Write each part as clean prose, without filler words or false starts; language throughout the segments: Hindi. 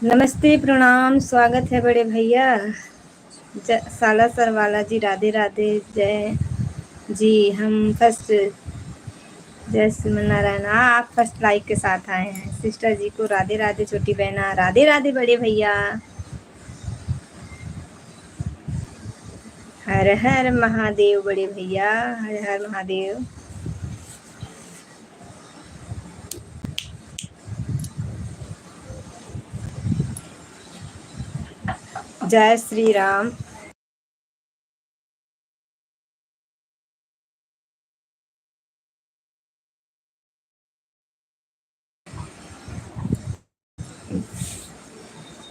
नमस्ते, प्रणाम, स्वागत है बड़े भैया। साला सरवाला जी, राधे राधे। जय जी। हम फर्स्ट जय श्रीमन नारायण। हाँ, आप फर्स्ट लाइक के साथ आए हैं। सिस्टर जी को राधे राधे, छोटी बहना राधे राधे, बड़े भैया हर हर महादेव, बड़े भैया हर हर महादेव। जय श्री राम।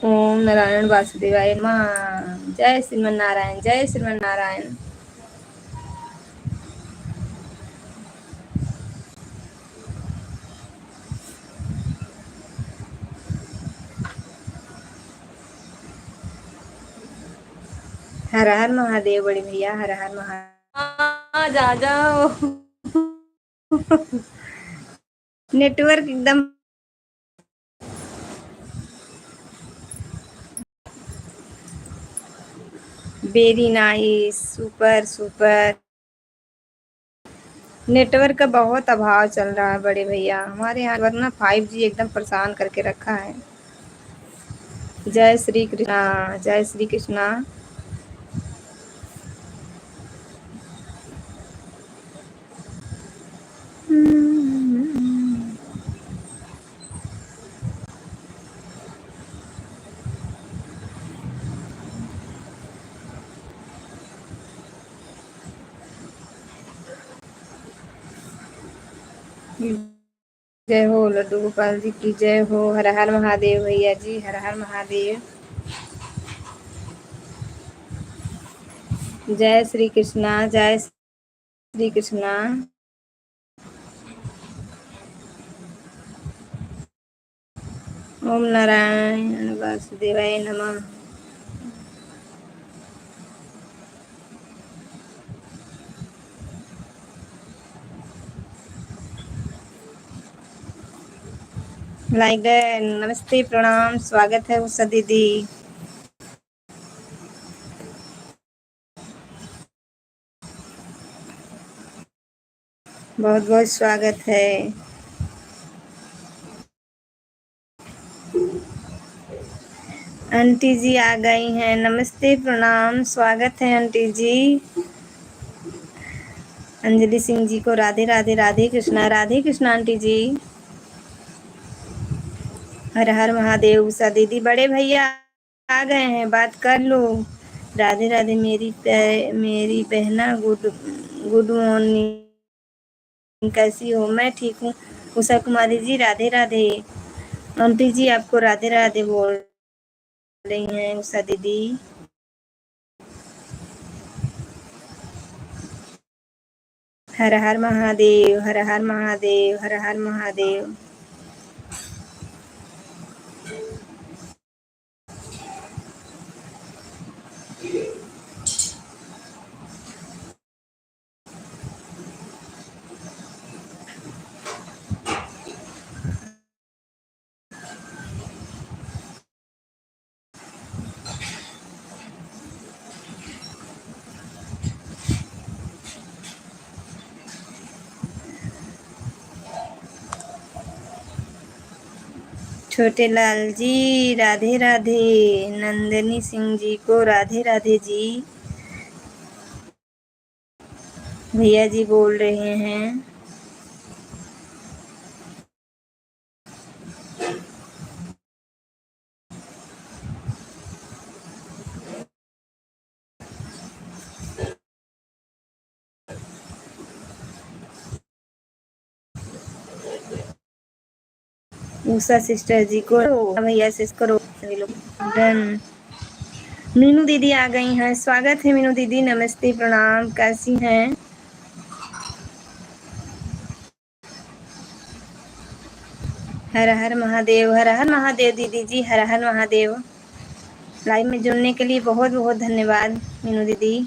ओम नारायण वासुदेवाय नमः। जय श्रीमन नारायण, जय श्रीमन नारायण। हर हर महादेव, बड़े भैया हर हर महादेव। जा जाओ। नेटवर्क एकदम very nice, super super. Network का बहुत अभाव चल रहा है बड़े भैया हमारे यहाँ, वरना 5G एकदम परेशान करके रखा है। जय श्री कृष्णा, जय श्री कृष्णा। जय हो लड्डू गोपाल जी की जय हो। हर हर महादेव भैया जी, हर हर महादेव। जय श्री कृष्णा, जय श्री कृष्णा। ओम नारायण वासुदेवाय नमः। लाइक नमस्ते, प्रणाम, स्वागत है उषा दीदी। बहुत बहुत स्वागत है। आंटी जी आ गई हैं। नमस्ते, प्रणाम, स्वागत है आंटी जी। अंजलि सिंह जी को राधे राधे, राधे कृष्णा, राधे कृष्णा आंटी जी। हर हर महादेव। उषा दीदी, बड़े भैया आ गए हैं, बात कर लो। राधे राधे मेरी बहना, गुड गुड मॉर्निंग, कैसी हो? मैं ठीक हूँ। उषा कुमारी जी राधे राधे। आंटी जी आपको राधे राधे बोल रही हैं उषा दीदी। हर हर महादेव, हर हर महादेव, हर हर महादेव। छोटे लाल जी राधे राधे। नंदनी सिंह जी को राधे राधे जी। भैया जी बोल रहे हैं। उषा सिस्टर जी को भैया से करो सभी लोग डन। मीनू दीदी आ गई हैं। स्वागत है मीनू दीदी, नमस्ते, प्रणाम, कैसी हैं? हर हर महादेव, हर हर महादेव दीदी जी, हर हर महादेव। लाइव में जुड़ने के लिए बहुत बहुत धन्यवाद मीनू दीदी।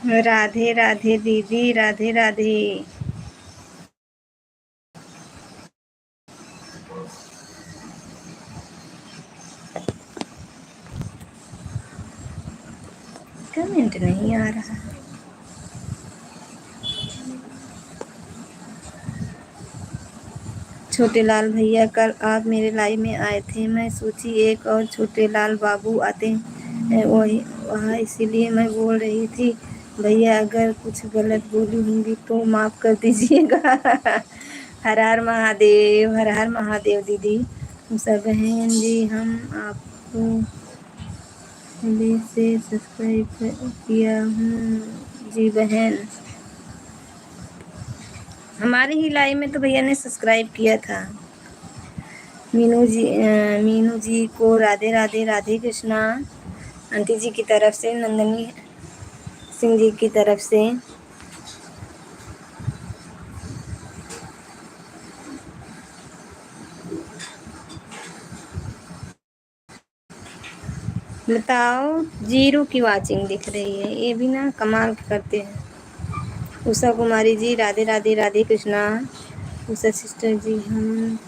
राधे राधे दीदी, राधे राधे। कमेंट नहीं आ रहा। छोटे लाल भैया, कल आप मेरे लाइव में आए थे, मैं सोची एक और छोटे लाल बाबू आते हैं वही वहाँ, इसीलिए मैं बोल रही थी। भैया अगर कुछ गलत बोली होंगी तो माफ़ कर दीजिएगा। हर हर महादेव, हर हर महादेव दीदी। उषा बहन जी, हम आपको पहले से सब्सक्राइब किया हूँ जी बहन। हमारे ही लाइव में तो भैया ने सब्सक्राइब किया था। मीनू जी को राधे राधे, राधे कृष्णा। आंटी जी की तरफ से, नंदनी सिंह जी की तरफ से। बताओ, 0 की वाचिंग दिख रही है, ये भी ना कमाल करते हैं। उषा कुमारी जी, राधे राधे, राधे कृष्णा। उषा सिस्टर जी, हम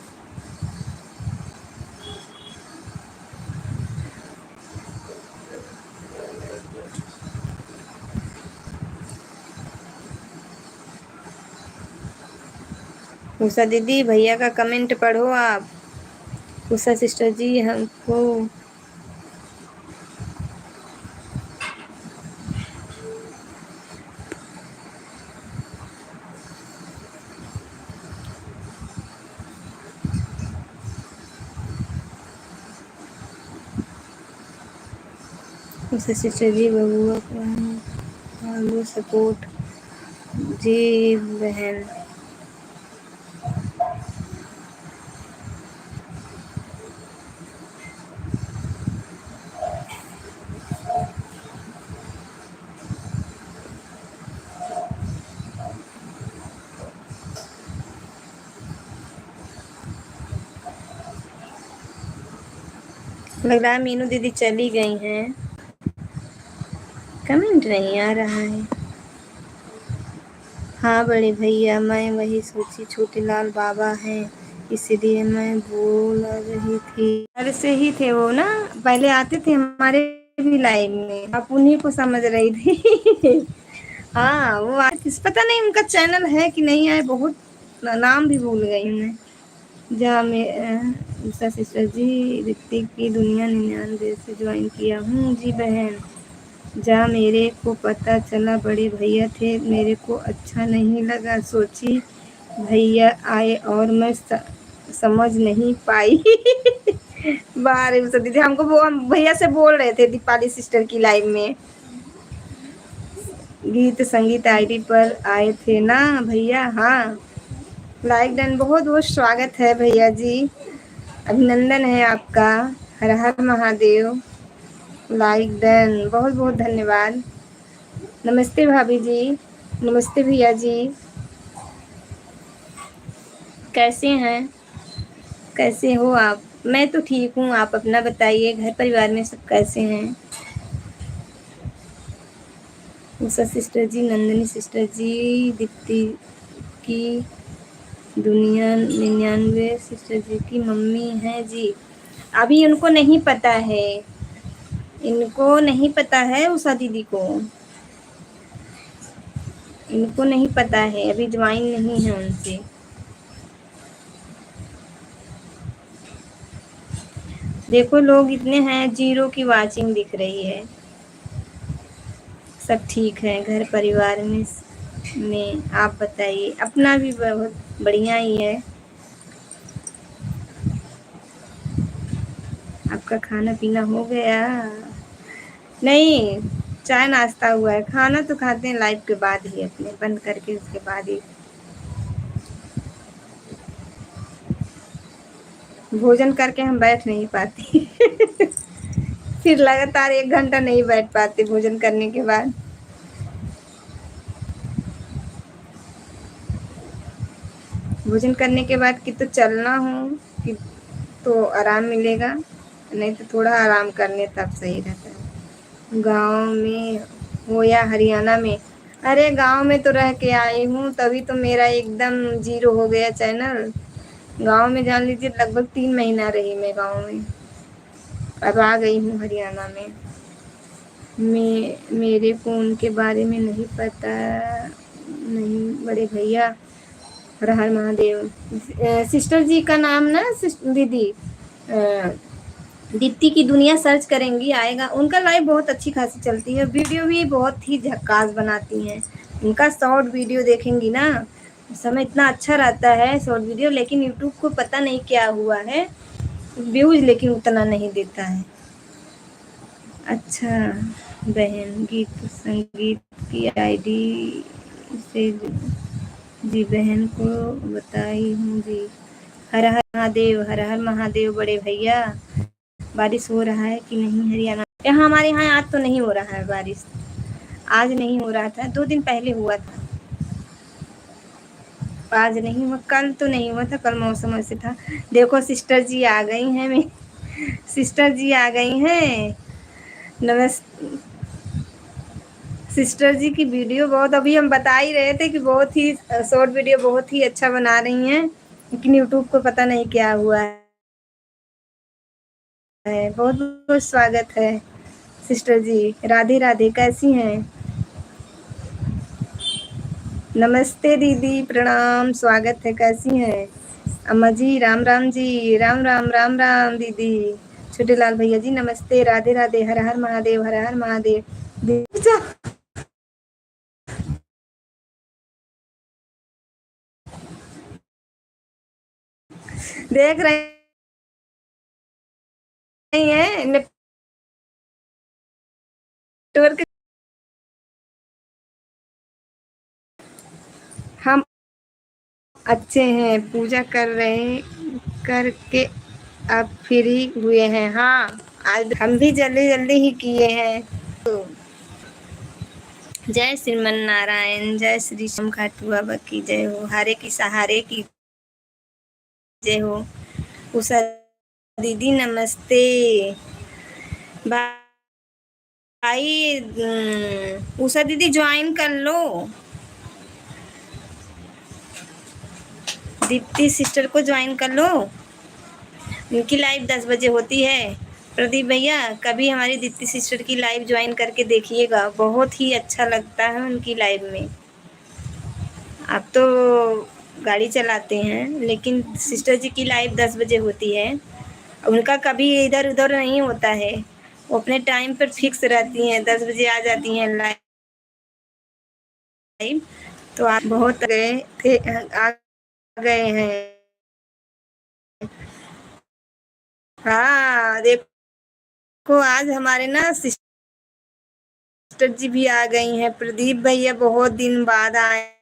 उषा दीदी भैया का कमेंट पढ़ो आप। उषा सिस्टर जी, हमको उषा सिस्टर जी, बबुआ को सपोर्ट जी बहन। लग रहा है मीनू दीदी चली गई हैं, कमेंट नहीं आ रहा है। हाँ बड़े भैया, मैं वही सोची छोटे लाल बाबा हैं, इसलिए मैं बोल रही थी। घर से ही थे वो ना, पहले आते थे हमारे भी लाइव में, आप उन्हीं को समझ रही थी। हाँ वो आते, पता नहीं उनका चैनल है कि नहीं है, बहुत नाम भी भूल गई मैं। जा मैं उषा सिस्टर जी, ऋतिक की दुनिया 99 से ज्वाइन किया हूँ जी बहन। जा मेरे को पता चला बड़े भैया थे, मेरे को अच्छा नहीं लगा, सोची भैया आए और मैं समझ नहीं पाई। बारे उषा दीदी, हमको वो हम भैया से बोल रहे थे दीपाली सिस्टर की लाइव में। गीत संगीत आईडी पर आए थे ना भैया। हाँ, लाइक डन, बहुत बहुत स्वागत है भैया जी, अभिनंदन है आपका। हर हर महादेव। लाइक डन, बहुत बहुत धन्यवाद। नमस्ते भाभी जी, नमस्ते भैया जी, कैसे हैं, कैसे हो आप? मैं तो ठीक हूँ, आप अपना बताइए, घर परिवार में सब कैसे हैं? उषा सिस्टर जी, नंदनी सिस्टर जी, दीप्ति की दुनिया 99 सिस्टर जी की मम्मी है जी। अभी उनको नहीं पता है, इनको नहीं पता है उषा दीदी को, इनको नहीं पता है, अभी ज्वाइन नहीं है उनसे। देखो लोग इतने हैं, 0 की वाचिंग दिख रही है। सब ठीक है घर परिवार में आप बताइए, अपना भी बहुत बढ़िया ही है। आपका खाना पीना हो गया? नहीं, चाय नाश्ता हुआ है, खाना तो खाते हैं लाइव के बाद ही, अपने बंद करके उसके बाद ही। भोजन करके हम बैठ नहीं पाते। फिर लगातार 1 घंटा नहीं बैठ पाते भोजन करने के बाद। भोजन करने के बाद कि तो चलना हो कि तो आराम मिलेगा, नहीं तो थोड़ा आराम कर ले तब सही रहता है। गांव में हो या हरियाणा में, अरे गांव में तो रह के आई हूँ, तभी तो मेरा एकदम जीरो हो गया चैनल। गांव में जान लीजिए लगभग 3 महीना रही मैं गांव में। अब आ गई हूँ हरियाणा में। मेरे को उनके बारे में नहीं पता। नहीं बड़े भैया। हर हर महादेव। सिस्टर जी का नाम ना दीदी, दीप्ति की दुनिया सर्च करेंगी आएगा। उनका लाइव बहुत अच्छी खासी चलती है, वीडियो भी बहुत ही झक्कास बनाती हैं। उनका शॉर्ट वीडियो देखेंगी ना, समय इतना अच्छा रहता है शॉर्ट वीडियो, लेकिन यूट्यूब को पता नहीं क्या हुआ है, व्यूज लेकिन उतना नहीं देता है। अच्छा बहन, गीत संगीत की आईडी से जी बहन को बताई हूँ जी। हर हर महादेव, हर हर महादेव बड़े भैया। बारिश हो रहा है कि नहीं हरियाणा? यहाँ हमारे यहाँ आज तो नहीं हो रहा है बारिश। आज नहीं हो रहा था, 2 दिन पहले हुआ था। आज नहीं हुआ, कल तो नहीं हुआ था, कल मौसम ऐसे था। देखो सिस्टर जी आ गई हैं, मैं सिस्टर जी आ गई हैं। नमस्ते सिस्टर जी की वीडियो बहुत, अभी हम बता ही रहे थे कि बहुत ही शॉर्ट वीडियो बहुत ही अच्छा बना रही हैं, लेकिन यूट्यूब को पता नहीं क्या हुआ है। बहुत बहुत स्वागत है सिस्टर जी। राधे राधे, कैसी हैं? नमस्ते दीदी, प्रणाम, स्वागत है, कैसी हैं? अम्मा जी राम राम जी, राम राम राम राम दीदी। छोटे लाल भैया जी नमस्ते, राधे राधे, हर हर महादेव, हर हर महादेव। देख रहे हैं नेटवर्क। हम अच्छे हैं, पूजा कर रहे करके अब फ्री हुए हैं। हाँ आज हम भी जल्दी जल्दी ही किए हैं। तो जय श्रीमन नारायण, जय श्री श्याम खाटू बाबा की जय हो, हारे की सहारे की जय हो। उषा दीदी नमस्ते। भाई उषा दीदी ज्वाइन कर लो, दीप्ति सिस्टर को ज्वाइन कर लो, उनकी लाइव 10 बजे होती है। प्रदीप भैया कभी हमारी दीप्ति सिस्टर की लाइव ज्वाइन करके देखिएगा, बहुत ही अच्छा लगता है उनकी लाइव में। आप तो गाड़ी चलाते हैं, लेकिन सिस्टर जी की लाइव 10 बजे होती है। उनका कभी इधर उधर नहीं होता है, वो अपने टाइम पर फिक्स रहती हैं, 10 बजे आ जाती हैं लाइव। तो आप बहुत गए थे, आ गए हैं। हाँ देखो आज हमारे ना सिस्टर जी भी आ गई हैं। प्रदीप भैया बहुत दिन बाद आए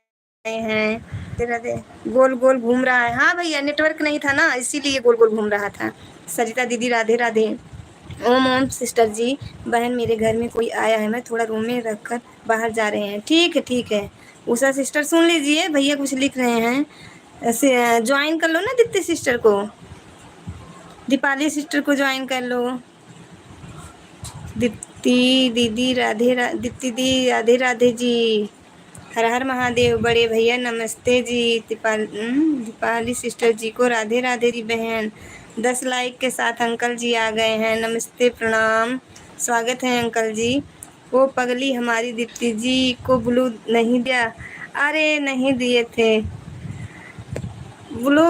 हैं। राधे गोल गोल घूम रहा है। हाँ भैया नेटवर्क नहीं था ना, इसीलिए गोल गोल घूम रहा था। सरिता दीदी राधे राधे। ओम ओम सिस्टर जी, बहन मेरे घर में कोई आया है, मैं थोड़ा रूम में रख कर बाहर जा रहे हैं। ठीक है ठीक है। उषा सिस्टर सुन लीजिए, भैया कुछ लिख रहे हैं, ऐसे ज्वाइन कर लो ना दीप्ति सिस्टर को, दीपाली सिस्टर को ज्वाइन कर लो। दीप्ति दीदी दीप्ति दी राधे राधे जी, हर हर महादेव बड़े भैया नमस्ते जी। दीपाली सिस्टर जी को राधे राधे जी बहन। 10 लाइक के साथ अंकल जी आ गए हैं, नमस्ते प्रणाम, स्वागत है अंकल जी। वो पगली हमारी दीप्ति जी को ब्लू नहीं दिया? अरे नहीं दिए थे ब्लू।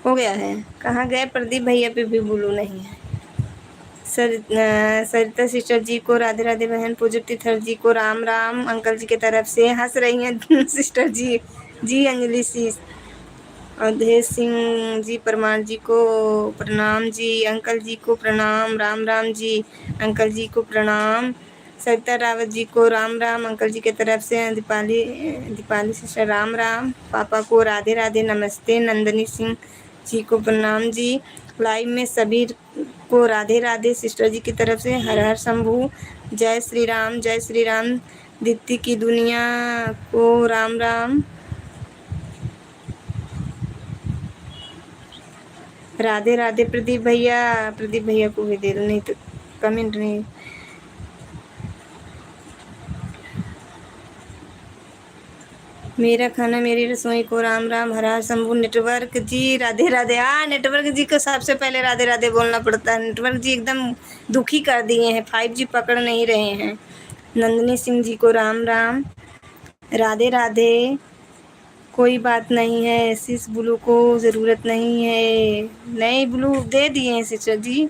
हो गया है, कहाँ गए प्रदीप भैया पे भी ब्लू नहीं है। सरिता सिस्टर जी को राधे राधे बहन। पूजक तीर्थर जी को राम राम, अंकल जी की तरफ से हंस रही हैं सिस्टर जी। जी अंजलि सी, अवधेश सिंह जी परमार जी को प्रणाम जी, अंकल जी को प्रणाम, राम राम जी, अंकल जी को प्रणाम। सरिता रावत जी को राम राम, अंकल जी की तरफ से। दीपाली सिस्टर राम राम, पापा को राधे राधे नमस्ते। नंदनी सिंह जी को प्रणाम जी। लाइव में सभी को राधे राधे सिस्टर जी की तरफ से। हर हर शंभू, जय श्री राम, जय श्री राम। दीप्ति की दुनिया को राम राम। राधे राधे प्रदीप भैया को भी दे दो, नहीं तो कमेंट नहीं। मेरा खाना मेरी रसोई को राम राम, हर हर शंभू। नेटवर्क जी राधे राधे। हाँ, नेटवर्क जी को सबसे पहले राधे राधे बोलना पड़ता है। नेटवर्क जी एकदम दुखी कर दिए हैं, 5G पकड़ नहीं रहे हैं। नंदिनी सिंह जी को राम राम, राधे राधे। कोई बात नहीं है, सिस ब्लू को ज़रूरत नहीं है। नहीं, ब्लू दे दिए हैं सिस्टर जी,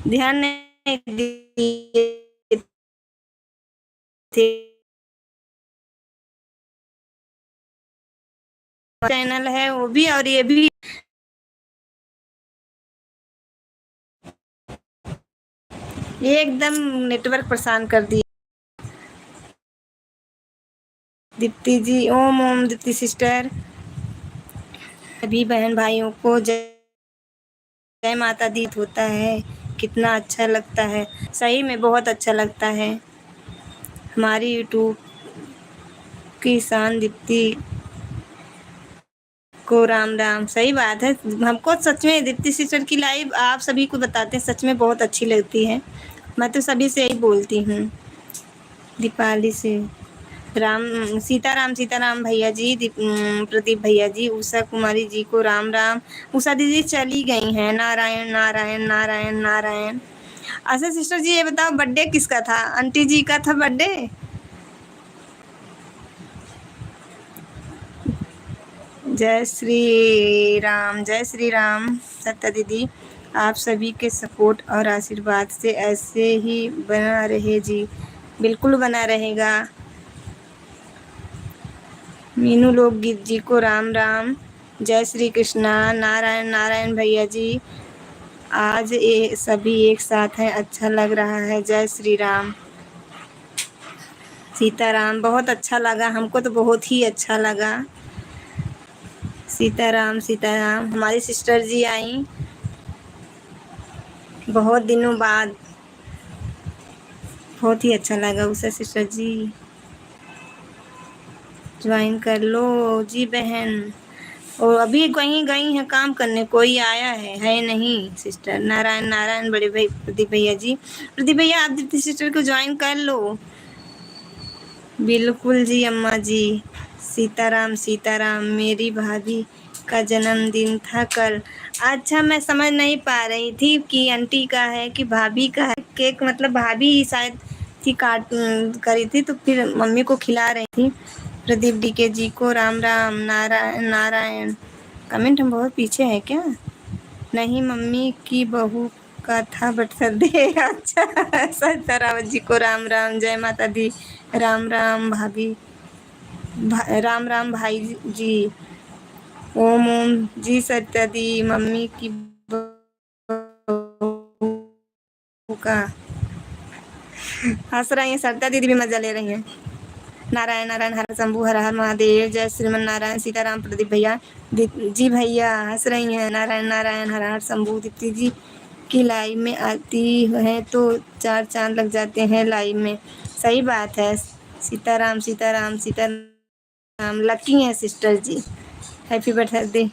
ध्यान नहीं दिए थे। चैनल है वो भी और ये भी एकदम नेटवर्क परेशान कर दिए। दीप्ति जी, ओम ओम दीप्ति सिस्टर। सभी बहन भाइयों को जय जय माता दी होता है, कितना अच्छा लगता है। सही में बहुत अच्छा लगता है। हमारी यूट्यूब की शान दीप्ति को राम राम। सही बात है, हमको सच में दीप्ति सिस्टर की लाइव आप सभी को बताते हैं, सच में बहुत अच्छी लगती है। मैं तो सभी से यही बोलती हूँ। दीपाली से राम, सीताराम भैया जी, प्रदीप भैया जी, उषा कुमारी जी को राम राम। उषा दीदी चली गई हैं। नारायण नारायण नारायण नारायण। अच्छा सिस्टर जी, ये बताओ बर्थडे किसका था? आंटी जी का था बर्थडे? जय श्री राम, जय श्री राम। सत्या दीदी, आप सभी के सपोर्ट और आशीर्वाद से ऐसे ही बना रहे जी। बिल्कुल बना रहेगा। मीनू लोकगीत जी को राम राम, जय श्री कृष्णा। नारायण नारायण भैया जी, आज ये सभी एक साथ हैं, अच्छा लग रहा है। जय श्री राम। सीताराम, बहुत अच्छा लगा, हमको तो बहुत ही अच्छा लगा। सीताराम सीताराम। हमारी सिस्टर जी आई बहुत दिनों बाद, बहुत ही अच्छा लगा उसे। सिस्टर जी ज्वाइन कर लो जी बहन। और अभी कहीं गई हैं काम करने, कोई आया है नहीं सिस्टर। नारायण नारायण बड़े भाई प्रदीप भैया जी। प्रदीप भैया, आप दीप्ति सिस्टर को ज्वाइन कर लो। बिल्कुल जी अम्मा जी। सीताराम सीताराम। मेरी भाभी का जन्मदिन था कल। अच्छा, मैं समझ नहीं पा रही थी कि आंटी का है कि भाभी का है। केक मतलब भाभी ही शायद थी, काट करी थी तो फिर मम्मी को खिला रही थी। प्रदीप डीके जी को राम राम। नारायण नारायण। कमेंट हम बहुत पीछे हैं क्या? नहीं, मम्मी की बहू का था बर्थडे। अच्छा, सीताराम जी को राम राम, जय माता दी। राम राम भाभी, राम राम भाई जी। ओम ओम जी। सत्या दी, मम्मी की बहू का हंस रही है। सत्या दीदी भी मजा ले रही है। नारायण नारायण, हर शंभू, हर हर महादेव। जय श्रीमन नारायण। सीताराम प्रदीप भैया जी, भैया हंस रही हैं। नारायण नारायण, हर हर शंभू। दीप्ति जी की लाइव में आती है तो 4 चांद लग जाते हैं लाइव में। सही बात है। सीताराम सीताराम सीताराम। लकी हैं सिस्टर जी। हैप्पी बर्थडे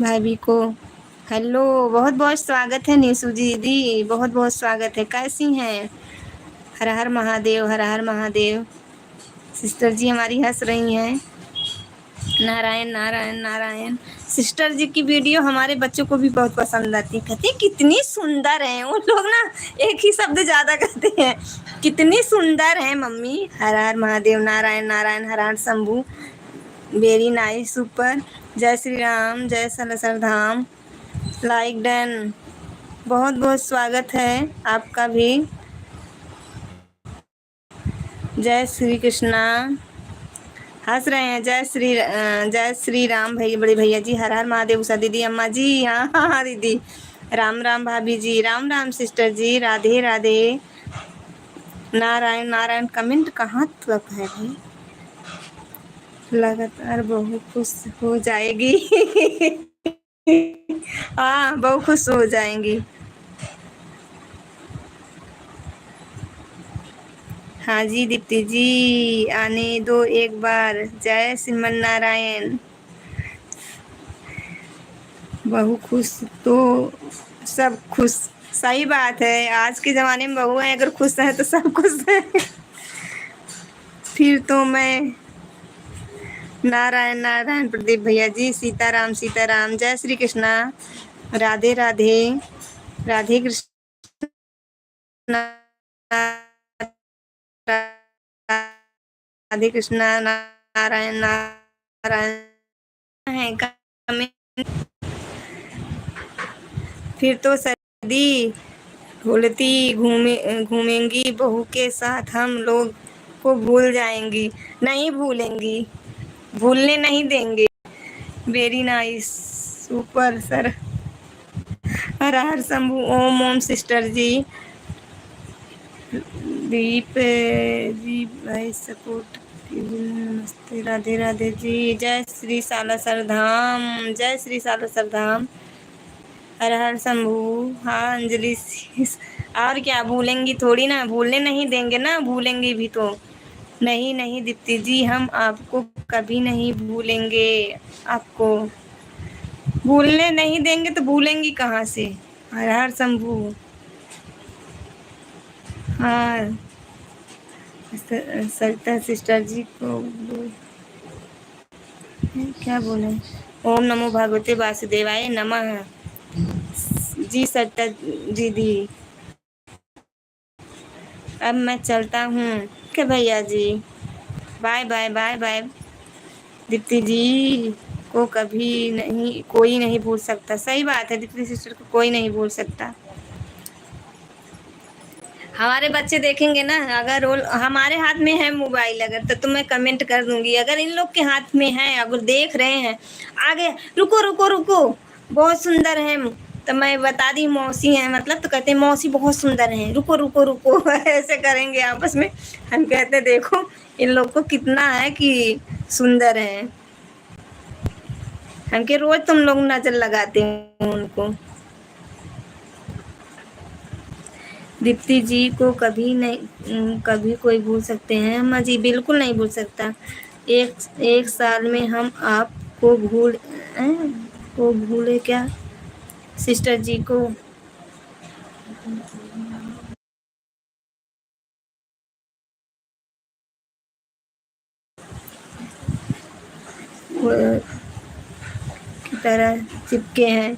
भाभी को। हेलो, बहुत बहुत स्वागत है नीसू जी दीदी, बहुत बहुत स्वागत है। कैसी हैं? हर हर महादेव, हर हर महादेव। सिस्टर जी हमारी हंस रही हैं। नारायण नारायण नारायण। सिस्टर जी की वीडियो हमारे बच्चों को भी बहुत पसंद आती है। कहते हैं कितनी सुंदर है। वो लोग ना एक ही शब्द ज्यादा कहते हैं, कितनी सुंदर है मम्मी। हर हर महादेव। नारायण नारायण, हर हर शंभू। Very nice, super. जय श्री राम, जय सलसर धाम। Like done. बहुत बहुत स्वागत है आपका भी। जय श्री कृष्णा। हंस रहे हैं। जय श्री राम भैया, बड़े भैया जी। हर हर महादेव। उषा दीदी, अम्मा जी। हाँ हाँ हाँ दीदी। राम राम भाभी जी। राम राम सिस्टर जी। राधे राधे। नारायण नारायण। कमेंट कहाँ तक है भाई? लगातार बहू खुश हो जाएगी। हाँ, बहू खुश हो जाएंगी। हाँ जी दीप्ति जी, आने दो एक बार। जय श्रीमन नारायण। बहू खुश तो सब खुश। सही बात है, आज के ज़माने में बहू है अगर खुश है तो सब खुश है। फिर तो मैं नारायण नारायण प्रदीप भैया जी, सीताराम सीताराम, जय श्री कृष्णा, राधे राधे, राधे कृष्णा, राधे कृष्णा, नारायण नारायण है कमेंट। फिर तो सर्दी भूलती घूमेंगी बहू के साथ, हम लोग को भूल जाएंगी। नहीं भूलेंगी, भूलने नहीं देंगे। Very nice, super sir. हर हर शंभू, ओम ओम सिस्टर जी, दीप जी भाई सपोर्ट, नमस्ते, राधे राधे जी, जय श्री सालासर धाम, जय श्री सालासर धाम, हर हर शंभू। हाँ अंजलि और क्या भूलेंगी, थोड़ी ना भूलने नहीं देंगे ना, भूलेंगी भी तो। नहीं नहीं दीप्ति जी, हम आपको कभी नहीं भूलेंगे। आपको भूलने नहीं देंगे तो भूलेंगी कहाँ से। हर हर शंभू। हाँ सरिता सिस्टर जी को क्या बोले, ओम नमो भगवते वासुदेवाय नमः। जी सरिता दीदी, अब मैं चलता हूँ के भैया जी, bye bye bye bye. Deepti ji को कभी नहीं कोई नहीं भूल सकता। सही बात है, दीप्ति सिस्टर को कोई नहीं भूल सकता। हमारे बच्चे देखेंगे ना, अगर वो हमारे हाथ में है मोबाइल अगर, तो मैं कमेंट कर दूंगी। अगर इन लोग के हाथ में है, अगर देख रहे हैं आगे, रुको रुको रुको, बहुत सुंदर है, तो मैं बता दी मौसी है मतलब, तो कहते हैं मौसी बहुत सुंदर है, रुको रुको रुको। ऐसे करेंगे आपस में। हम कहते देखो इन लोग को कितना है कि सुंदर है। हमके रोज तुम लोग नजर लगाते हो उनको। दीप्ति जी को कभी नहीं कभी कोई भूल सकते हैं। अम्मा जी बिल्कुल नहीं भूल सकता। एक एक साल में हम आपको को भूले क्या सिस्टर जी को। की तरह चिपके हैं,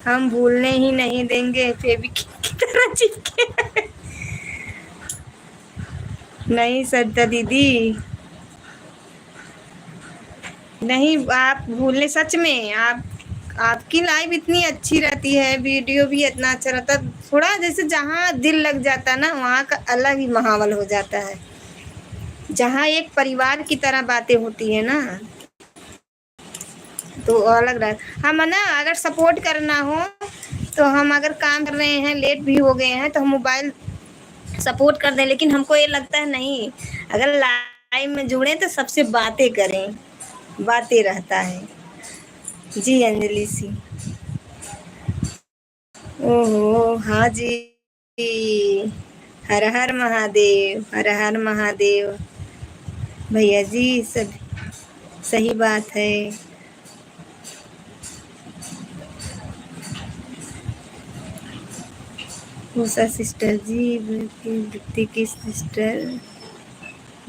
हम भूलने ही नहीं देंगे, फेविक की तरह चिपके हैं। नहीं सरिता दीदी, नहीं आप भूलने सच में आप, आपकी लाइव इतनी अच्छी रहती है, वीडियो भी इतना अच्छा रहता है, थोड़ा जैसे जहाँ दिल लग जाता है ना, वहाँ का अलग ही माहौल हो जाता है। जहाँ एक परिवार की तरह बातें होती है ना, तो अलग रहा। हम ना अगर सपोर्ट करना हो, तो हम अगर काम कर रहे हैं, लेट भी हो गए हैं, तो हम मोबाइल सपोर्ट कर दें, लेकिन हमको ये लगता है नहीं, अगर लाइव में जुड़े तो सबसे बातें करें, बातें रहता है। जी अंजलि सी, ओहो हाँ जी, हर हर महादेव, हर हर महादेव भैया जी, सब सही बात है। उषा सिस्टर जी, दीप्ति की सिस्टर,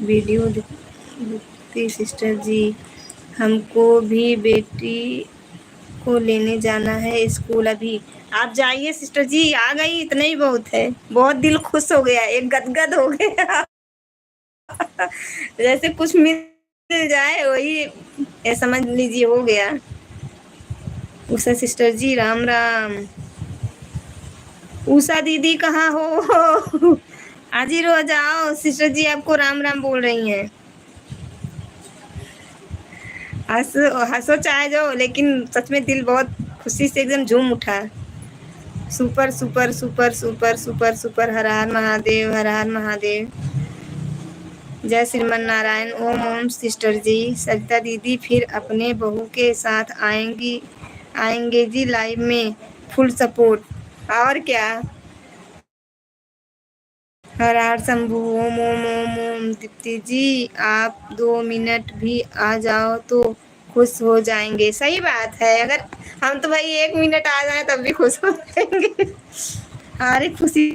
वीडियो दीप्ति सिस्टर जी, हमको भी बेटी को लेने जाना है स्कूल अभी। आप जाइए सिस्टर जी, आ गई इतना ही बहुत है। बहुत दिल खुश हो गया, एक गदगद हो गया। जैसे कुछ मिल जाए वही, ये समझ लीजिए हो गया। उषा सिस्टर जी राम राम। उषा दीदी कहाँ हो? आज ही रोज आओ सिस्टर जी, आपको राम राम बोल रही हैं। हंसो हंसो चाहे जाओ, लेकिन सच में दिल बहुत खुशी से एकदम झूम उठा। Super super super super super super, हर हर महादेव, हर हर महादेव, जय श्रीमन नारायण, ओम ओम सिस्टर जी। सरिता दीदी फिर अपने बहू के साथ आएंगे जी लाइव में, फुल सपोर्ट। और क्या, हर हर शंभू, ओम ओम ओम ओम। दीप्ति जी आप 2 मिनट भी आ जाओ तो खुश हो जाएंगे। सही बात है, अगर हम तो भाई 1 मिनट आ जाए तब भी खुश हो जाएंगे। हमारी खुशी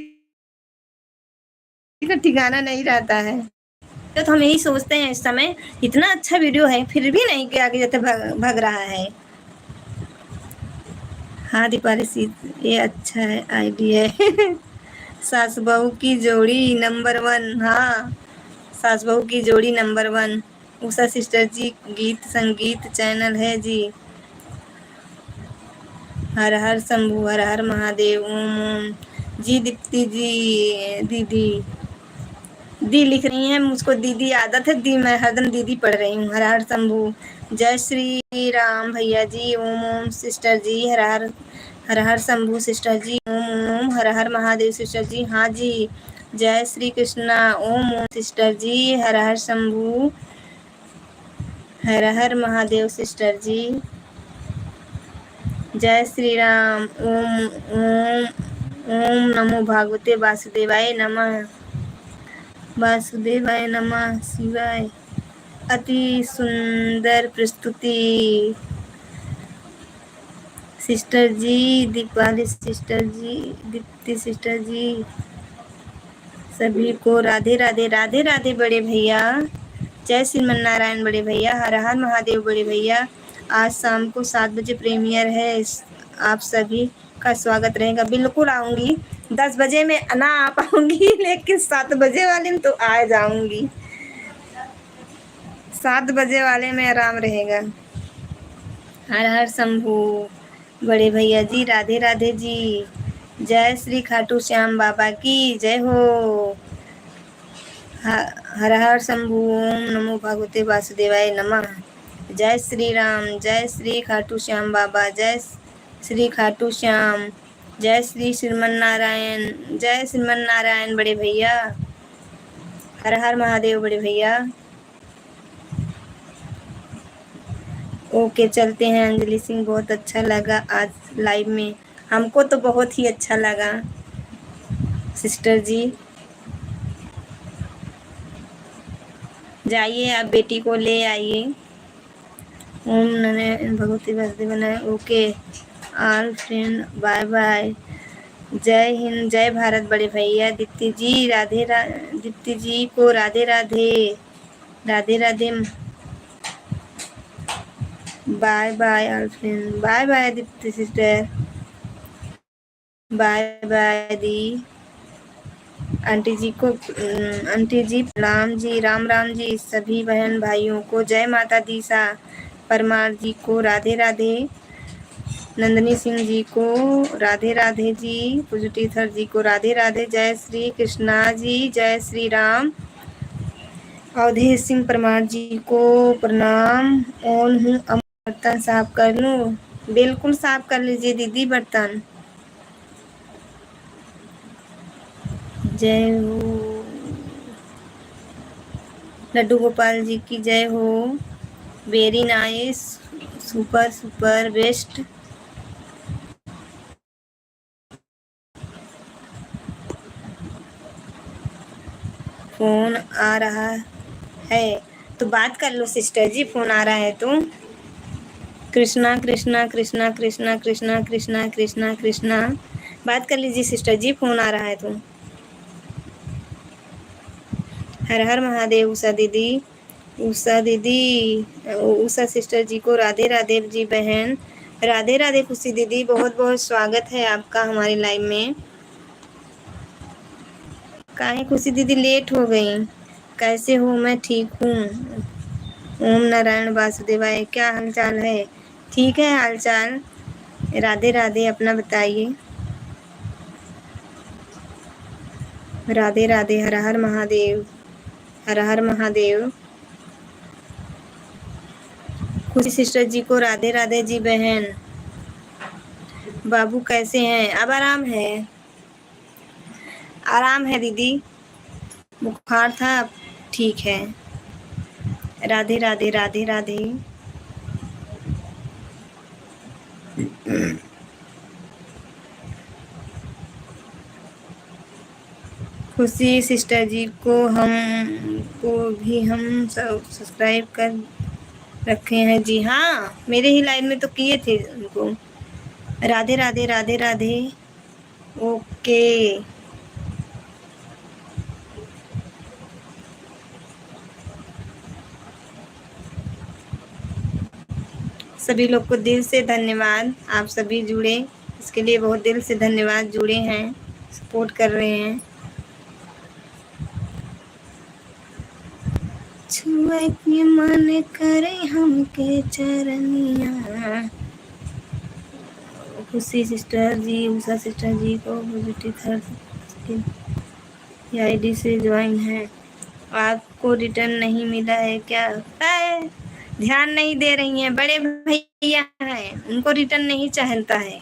का ठिकाना नहीं रहता है। तो हम यही सोचते हैं इस समय, इतना अच्छा वीडियो है फिर भी नहीं कि आगे जाते भग रहा है। हाँ दीपाली सी, ये अच्छा है आइडिया है। सास बहू की जोड़ी नंबर 1। हाँ, सास बहू की जोड़ी नंबर 1। उषा सिस्टर जी गीत संगीत चैनल है जी। हर हर शंभू, हर हर महादेव, ओम ओम जी। दीप्ति जी दीदी दी लिख रही हैं, मुझको दीदी आदत है, दी मैं हरदम दीदी पढ़ रही हूँ। हर हर शंभू, जय श्री राम भैया जी, ओम ओम सिस्टर जी, हर हर हर हर शंभू सिस्टर जी, ओम ओम हर हर महादेव सिस्टर जी। हाँ जी, जय श्री कृष्णा, ओम ओम सिस्टर जी, हर हर शंभू, हर हर महादेव सिस्टर जी, जय श्री राम, ओम ओम ओम नमो भागवते वासुदेवाय नमः, वासुदेवाय नमः शिवाय। अति सुंदर प्रस्तुति सिस्टर जी, दीपाली सिस्टर जी, दीप्ति सिस्टर जी, सभी को राधे राधे। राधे राधे बड़े भैया, जय श्रीमन नारायण बड़े भैया, हर हर महादेव बड़े भैया। आज शाम को 7 बजे प्रीमियर है, आप सभी का स्वागत रहेगा। बिल्कुल आऊंगी, 10 बजे में ना आ पाऊंगी लेकिन 7 बजे वाले में तो आ जाऊंगी। 7 बजे वाले में आराम रहेगा। हर हर शंभू बड़े भैया जी, राधे राधे जी। जय श्री खाटू श्याम बाबा की जय हो। हर हर शंभू, ओम नमो भगवते वासुदेवाय नमः। जय श्री राम, जय श्री खाटू श्याम बाबा, जय श्री खाटू श्याम, जय श्री श्रीमन नारायण, जय श्रीमन नारायण बड़े भैया, हर हर महादेव बड़े भैया। ओके चलते हैं। अंजलि सिंह, बहुत अच्छा लगा आज लाइव में, हमको तो बहुत ही अच्छा लगा सिस्टर जी। जाइए आप बेटी को ले आइए। ओम नारायण भगवती वासुदेव बनाए। Okay all friend, bye bye. जय हिंद, जय भारत बड़े भैया। दीप्ति जी दीप्ति जी को Radhe Radhe, Radhe Radhe. Bye bye all friend, bye bye Deepti sister, bye bye दी। आंटी जी को आंटी जी प्रणाम जी, राम राम जी। सभी बहन भाइयों को जय माता दी सा। परमार जी को राधे राधे, नंदनी सिंह जी को राधे राधे जी, पुजटीधर जी को राधे राधे। जय श्री कृष्णा जी, जय श्री राम। अवधेश सिंह परमार जी को प्रणाम। ऑन हूँ, बर्तन साफ कर लूँ? बिल्कुल साफ कर लीजिए दीदी बर्तन। जय हो। लड्डू गोपाल जी की जय हो। Very nice, super super best. Phone आ रहा है तो बात कर लो सिस्टर जी, फोन आ रहा है तो। कृष्णा कृष्णा कृष्णा कृष्णा कृष्णा कृष्णा कृष्णा कृष्णा, बात कर लीजिए सिस्टर जी, फोन आ रहा है तो। हर हर महादेव उषा दीदी, उषा दीदी, उषा सिस्टर जी को राधे राधे जी बहन, राधे राधे। खुशी दीदी, बहुत बहुत स्वागत है आपका हमारी लाइव में। काहे खुशी दीदी लेट हो गई? कैसे हो? मैं ठीक हूँ। ओम नारायण वासुदेवाय, क्या हालचाल है? ठीक है हालचाल, राधे राधे। अपना बताइए। राधे राधे, हर हर महादेव, हर हर महादेव। खुशी सिस्टर जी को राधे राधे जी बहन। बाबू कैसे हैं? अब आराम है, आराम है दीदी, बुखार था अब ठीक है। राधे राधे, राधे राधे। खुशी सिस्टर जी को हम भी हम सब सब्सक्राइब कर रखे हैं जी। हाँ, मेरे ही लाइव में तो किए थे उनको। राधे राधे राधे राधे। ओके। सभी लोग को दिल से धन्यवाद। आप सभी जुड़े, इसके लिए बहुत दिल से धन्यवाद। जुड़े हैं, सपोर्ट कर रहे हैं। छुए के मन करे हमके चरनिया। खुशी सिस्टर जी, उषा सिस्टर जी को पॉजिटिव थर्ड ये आईडी से ज्वाइन है। आपको रिटर्न नहीं मिला है क्या? ध्यान नहीं दे रही हैं। बड़े भैया हैं, उनको रिटर्न नहीं चाहता है।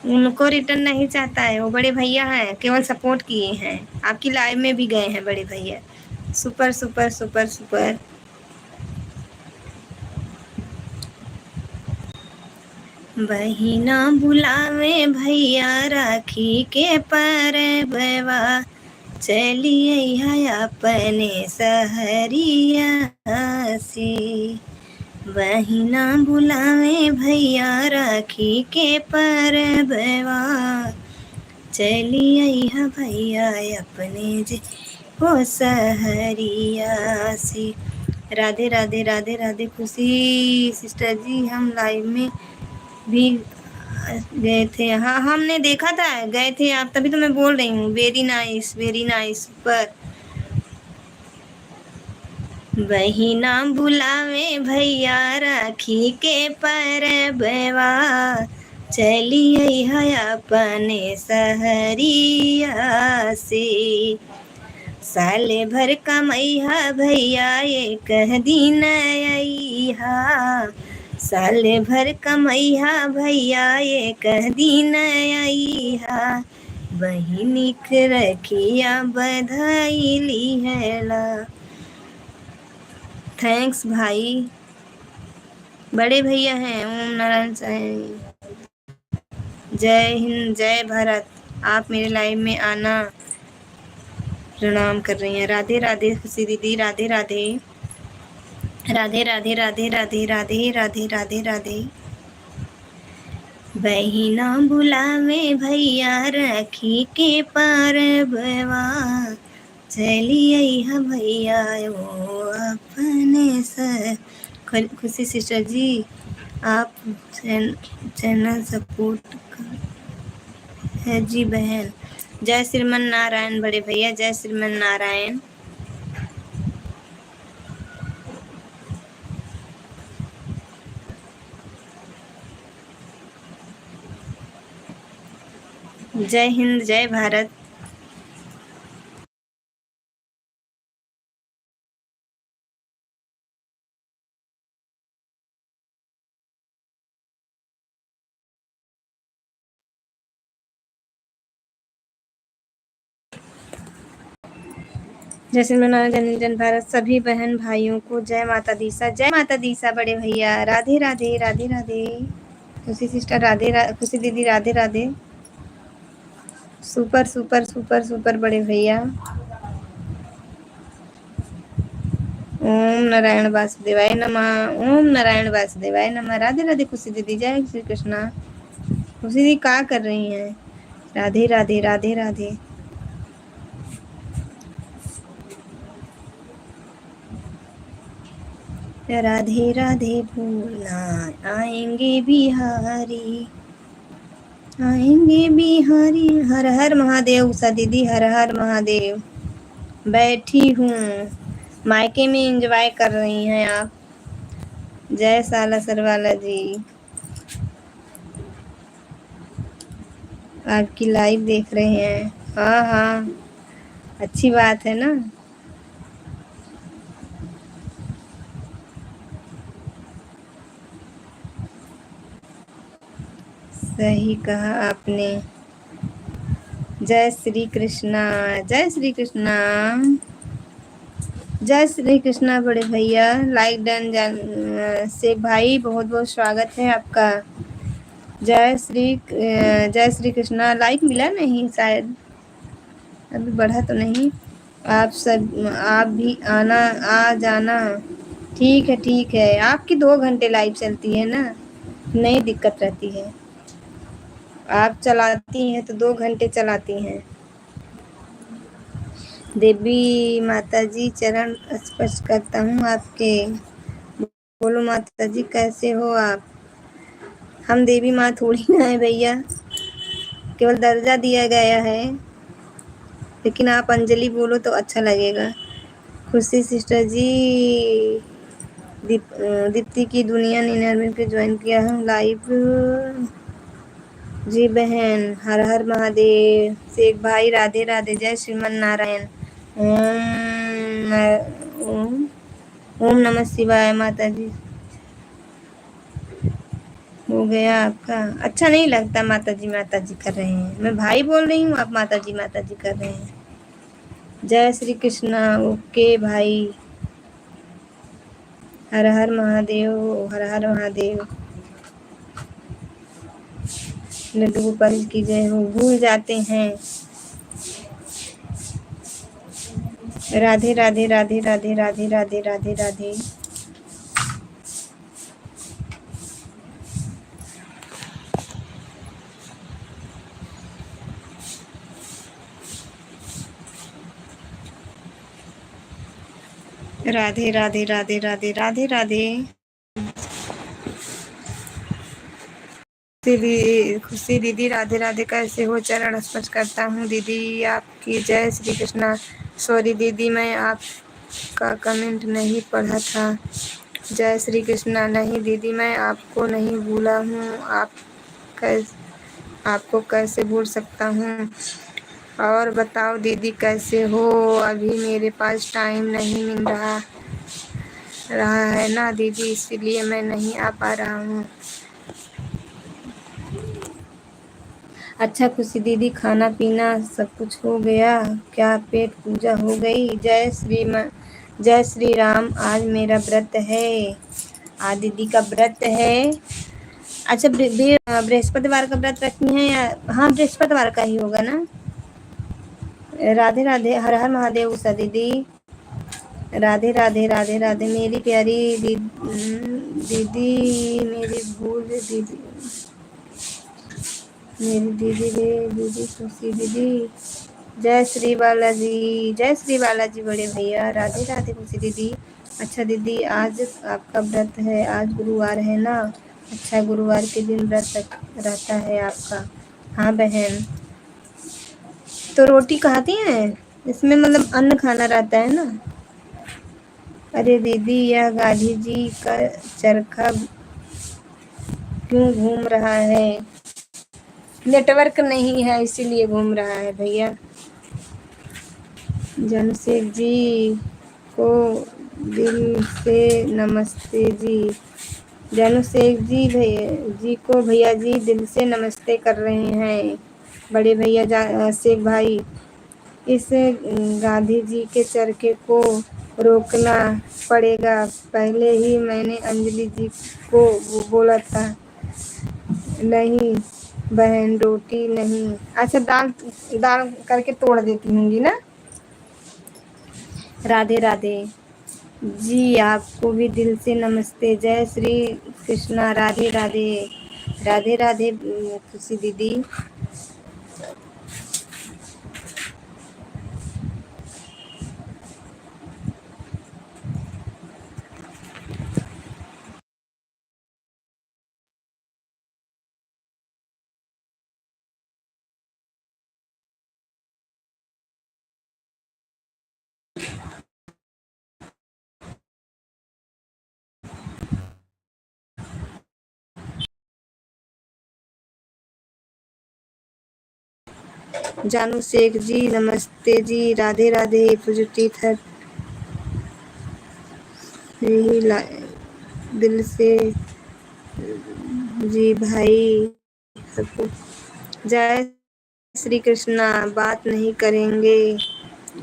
उनको रिटर्न नहीं चाहता है। वो बड़े भैया हैं, केवल सपोर्ट किए हैं। आपकी लाइव में भी गए हैं बड़े भैया। Super super super super. बहिना बुलावे भैया राखी के परबवा। चलिए है अपने सहरिया से। बहिना बुलावे भैया राखी के परबवा। चलिए है भैया अपने जे हो सहरिया से। राधे राधे राधे राधे। खुशी सिस्टर जी, हम लाइव में भी गए थे। हाँ, हमने देखा था, गए थे आप, तभी तो मैं बोल रही हूँ। Very nice very nice. पर बहिना बुलावे भैया राखी के परबवा। चलिए है अपने सहरिया से। साले भर कमैहा भैया एक दिन अइहा। साले भर कमैहा भैया एक दिन अइहा। बहिनी के रखिया बधाई लिहला। थैंक्स भाई। बड़े भैया हैं। ओम नारायण साईं। जय हिंद जय भारत। आप मेरे लाइव में आना। प्रणाम कर रही हैं। राधे राधे खुशी दीदी। राधे राधे राधे राधे राधे राधे राधे राधे राधे राधे। बहिना बुलावे भैया राखी के परबवा। चलिए भैया ओ अपने से। खुशी सिस्टर जी, आप चैनल सपोर्ट है जी बहन। जय श्रीमन नारायण बड़े भैया। जय श्रीमन नारायण। जय हिंद जय भारत। जय श्रीमन नारायण जन भारत। सभी बहन भाइयों को जय माता दीसा। जय माता दीसा बड़े भैया। राधे राधे राधे राधे। खुशी सिस्टर राधे खुशी दीदी Radhe Radhe. Super super super super बड़े भैया। ओम नारायण वासुदेवाय नमः। ओम नारायण वासुदेवाय नमः। राधे राधे खुशी दीदी। जय श्री कृष्णा। खुशी दीदी क्या कर रही हैं? राधे राधे राधे राधे। राधे राधे भोला आएंगे बिहारी। आएंगे बिहारी। हर हर महादेव। उषा दीदी हर हर महादेव। बैठी हूँ, मायके में एंजॉय कर रही हैं आप। जय साला सरवाला जी। आपकी लाइव देख रहे हैं। हाँ हाँ, अच्छी बात है ना। सही कहा आपने। जय श्री कृष्णा। जय श्री कृष्णा। जय श्री कृष्णा बड़े भैया। लाइक डन से भाई, बहुत बहुत स्वागत है आपका। जय श्री कृष्णा। लाइक मिला नहीं शायद, अभी बढ़ा तो नहीं। आप भी आ जाना। ठीक है, आपकी 2 घंटे लाइव चलती है ना, नहीं दिक्कत रहती है। आप चलाती हैं तो 2 घंटे चलाती हैं। देवी माता जी चरण स्पर्श करता हूँ आपके। बोलो माता जी कैसे हो आप? हम देवी माँ थोड़ी ना है भैया, केवल दर्जा दिया गया है। लेकिन आप अंजलि बोलो तो अच्छा लगेगा। खुशी सिस्टर जी, दीप्ति की दुनिया 99 पे ज्वाइन किया हूँ लाइव। जी बहन, हर हर महादेव। शेख भाई राधे राधे, जय श्रीमन नारायण। ओम ओम नमः शिवाय। माता जी हो गया आपका? अच्छा नहीं लगता माता जी कर रहे हैं। मैं भाई बोल रही हूँ, आप माता जी कर रहे हैं। जय श्री कृष्णा। ओके भाई, हर हर महादेव, हर हर महादेव। लड्डू गोपाल की जय हो। भूल जाते हैं। राधे राधे राधे राधे राधे राधे राधे राधे। राधे राधे राधे राधे राधे राधे। खुशी दीदी राधे राधे, कैसे हो? चरण स्पर्श करता हूँ दीदी आपकी। जय श्री कृष्णा। सॉरी दीदी, मैं आपका कमेंट नहीं पढ़ा था। जय श्री कृष्णा। नहीं दीदी, मैं आपको नहीं भूला हूँ। आपको कैसे भूल सकता हूँ? और बताओ दीदी कैसे हो? अभी मेरे पास टाइम नहीं मिल रहा है ना दीदी, इसीलिए मैं नहीं आ पा रहा हूँ। अच्छा खुशी दीदी, खाना पीना सब कुछ हो गया क्या? पेट पूजा हो गई? जय श्री राम। आज मेरा व्रत है। आज दीदी का व्रत है। अच्छा बृहस्पतिवार का व्रत रखी हैं या? हाँ, बृहस्पतिवार का ही होगा ना। राधे राधे, हर हर महादेव उषा दीदी। राधे राधे राधे राधे मेरी प्यारी दीदी, मेरी भूल दीदी, मेरी दीदी रे दीदी खुशी दीदी। जय श्री बालाजी, जय श्री बालाजी बड़े भैया। राधे राधे खुशी दीदी। अच्छा दीदी, आज आपका व्रत है, आज गुरुवार है ना? अच्छा, गुरुवार के दिन व्रत रहता है आपका? हाँ बहन, तो रोटी खाती हैं? इसमें मतलब अन्न खाना रहता है ना। अरे दीदी, यह गांधी जी का चरखा क्यों घूम रहा है? नेटवर्क नहीं है इसीलिए घूम रहा है भैया। जनशेख जी को दिल से नमस्ते जी। जनशेख जी जी को भैया जी दिल से नमस्ते कर रहे हैं बड़े भैया शेख भाई। इस गांधी जी के चरखे को रोकना पड़ेगा। पहले ही मैंने अंजलि जी को बोला था। नहीं बहन, रोटी नहीं। अच्छा, दाल दाल करके तोड़ देती होंगी ना। राधे राधे जी, आपको भी दिल से नमस्ते। जय श्री कृष्णा। राधे राधे राधे राधे खुशी दीदी। जानू शेख जी नमस्ते जी। राधे राधे पुजुटी थर यही दिल से जी भाई सबको। जय श्री कृष्णा। बात नहीं करेंगे।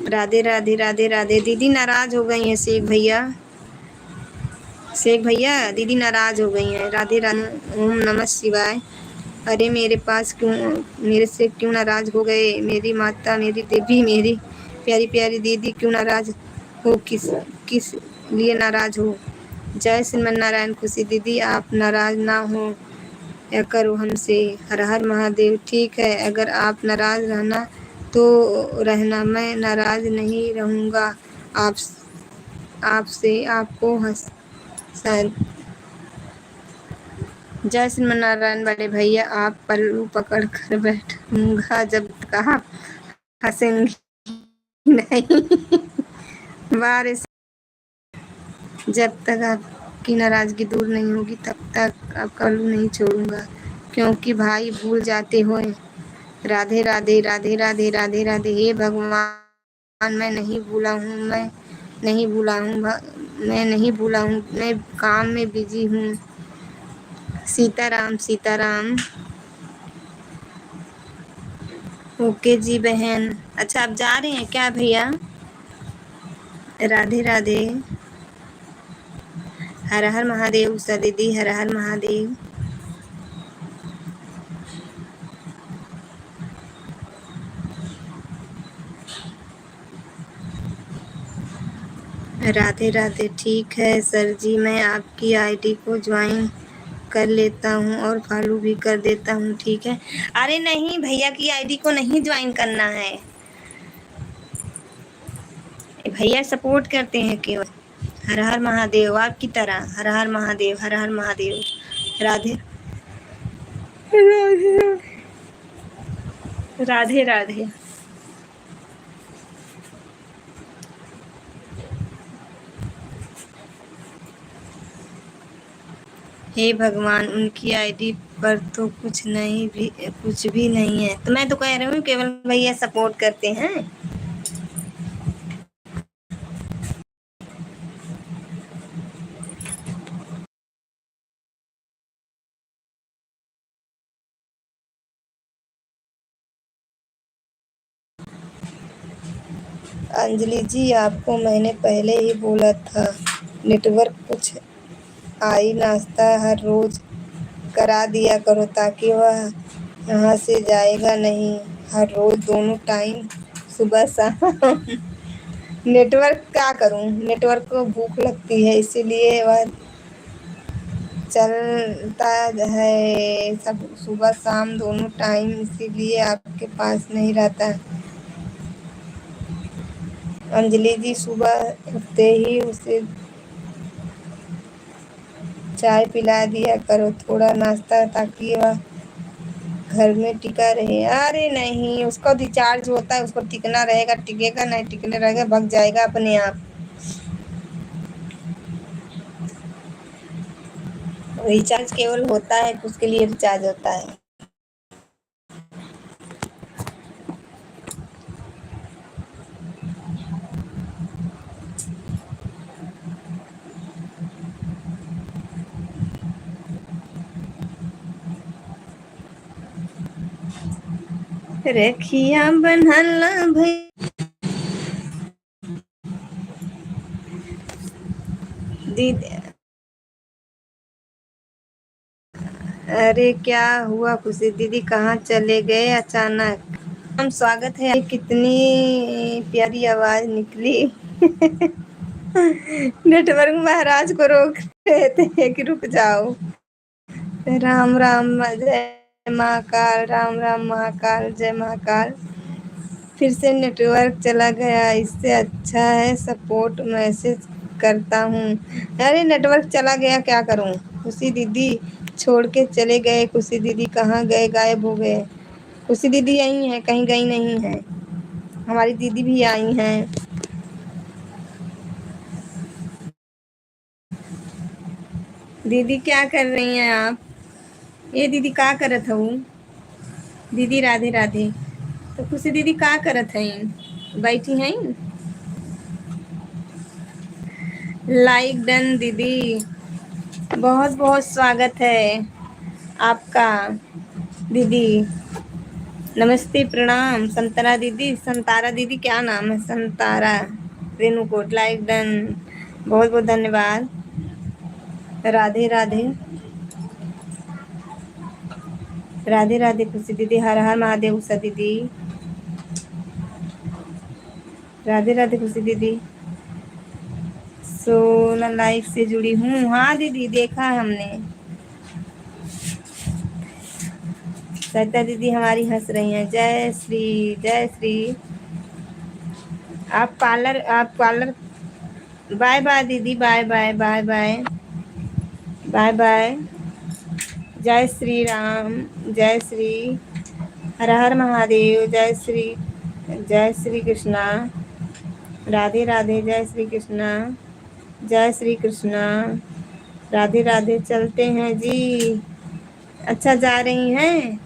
राधे राधे राधे राधे। दीदी नाराज हो गई हैं शेख भैया। शेख भैया, दीदी नाराज हो गई हैं। राधे राधे। ओम नमः शिवाय। अरे मेरे से क्यों नाराज हो गए? मेरी माता, मेरी देवी, मेरी प्यारी प्यारी दीदी क्यों नाराज हो? किस किस लिए नाराज हो? जय श्रीमन नारायण। खुशी दीदी आप नाराज ना हो या करो हमसे। हर हर महादेव। ठीक है, अगर आप नाराज रहना तो रहना, मैं नाराज नहीं रहूँगा आप आपसे। आपको हंस शायद। जय श्रीमन नारायण बड़े भैया, आप पल्लू पकड़ कर बैठूंगा जब तक आप हंसेंगी नहीं। बारिश। जब तक आपकी नाराजगी दूर नहीं होगी तब तक आपका पल्लू नहीं छोड़ूंगा, क्योंकि भाई भूल जाते हो। राधे राधे राधे राधे राधे राधे। हे भगवान, मैं नहीं भूला हूँ, मैं नहीं भूला हूँ, मैं नहीं भूला हूँ, मैं काम में बिजी हूँ। सीताराम सीताराम। ओके जी बहन। अच्छा आप जा रहे हैं क्या भैया? राधे राधे। हर हर महादेव। उषा दीदी हर हर महादेव। राधे राधे। ठीक है सर जी, मैं आपकी आईडी को ज्वाइन कर लेता हूँ और फॉलो भी कर देता हूँ, ठीक है। अरे नहीं, भैया की आईडी को नहीं ज्वाइन करना है, भैया सपोर्ट करते हैं केवल। हर हर महादेव। आपकी तरह हर हर महादेव, हर हर महादेव। राधे राधे राधे राधे। हे भगवान, उनकी आईडी पर तो कुछ भी नहीं है, तो मैं तो कह रही हूँ केवल भैया सपोर्ट करते हैं। अंजलि जी, आपको मैंने पहले ही बोला था, नेटवर्क कुछ आई नाश्ता हर रोज करा दिया करो, ताकि वह यहाँ से जाएगा नहीं। हर रोज दोनों टाइम, सुबह शाम। नेटवर्क क्या करूँ, नेटवर्क को भूख लगती है इसीलिए वह चलता है सब सुबह शाम दोनों टाइम, इसीलिए आपके पास नहीं रहता। अंजलि जी, सुबह उठते ही उसे चाय पिला दिया करो, थोड़ा नाश्ता, ताकि वह घर में टिका रहे। अरे नहीं, उसका रिचार्ज होता है, उसको टिकना रहेगा, टिकेगा नहीं, टिकने रहेगा भग जाएगा अपने आप। रिचार्ज केवल होता है, उसके लिए रिचार्ज होता है। रेखिया बनहला भई दीदी। अरे क्या हुआ खुशी दीदी, कहाँ चले गए अचानक? हम स्वागत है। कितनी प्यारी आवाज निकली। नेटवर्क महाराज को रोक रहे थे कि रुक जाओ। राम राम जय महाकाल, राम राम महाकाल, जय महाकाल। फिर से नेटवर्क चला गया, इससे अच्छा है सपोर्ट मैसेज करता हूँ। अरे नेटवर्क चला गया, क्या करूँ? खुशी दीदी छोड़ के चले गए। खुशी दीदी कहाँ गए, गायब हो गए। खुशी दीदी यहीं है, कहीं गई नहीं है। हमारी दीदी भी आई हैं। दीदी क्या कर रही हैं आप? ये दीदी का करत हूँ? दीदी राधे राधे। तो खुशी दीदी का करत हैं? बैठी हैं? लाइक डन दीदी, बहुत बहुत स्वागत है आपका दीदी। नमस्ते प्रणाम संतरा दीदी, संतारा दीदी, क्या नाम है? संतारा रेणुकोट। लाइक डन, बहुत बहुत धन्यवाद। राधे राधे राधे राधे। खुशी दीदी हर हर महादेव। उषा दीदी राधे राधे। खुशी दीदी सोना लाइफ से जुड़ी हूँ। हाँ दीदी, देखा है हमने। सरिता दीदी हमारी हंस रही हैं। जय श्री, जय श्री। आप पार्लर। बाय बाय दीदी, bye bye, bye bye, bye bye. जय श्री राम, जय श्री, हर हर महादेव, जय श्री, जय श्री कृष्णा, राधे राधे, जय श्री कृष्णा, जय श्री कृष्णा, राधे राधे। चलते हैं जी। अच्छा, जा रही हैं?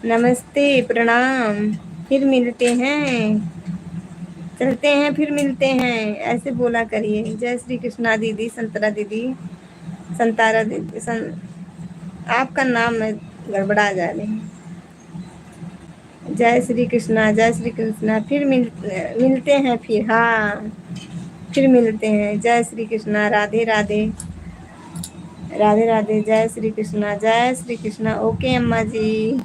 नमस्ते, प्रणाम, फिर मिलते हैं। चलते हैं, फिर मिलते हैं, ऐसे बोला करिए। जय श्री कृष्णा दीदी, संतरा दीदी, संतारा दीदी, आपका नाम मैं गड़बड़ा जा रही हूँ। जय श्री कृष्णा, जय श्री कृष्णा, फिर मिलते हैं फिर। हाँ, फिर मिलते हैं। जय श्री कृष्णा, राधे राधे, राधे राधे, जय श्री कृष्णा, जय श्री कृष्णा। ओके अम्मा जी,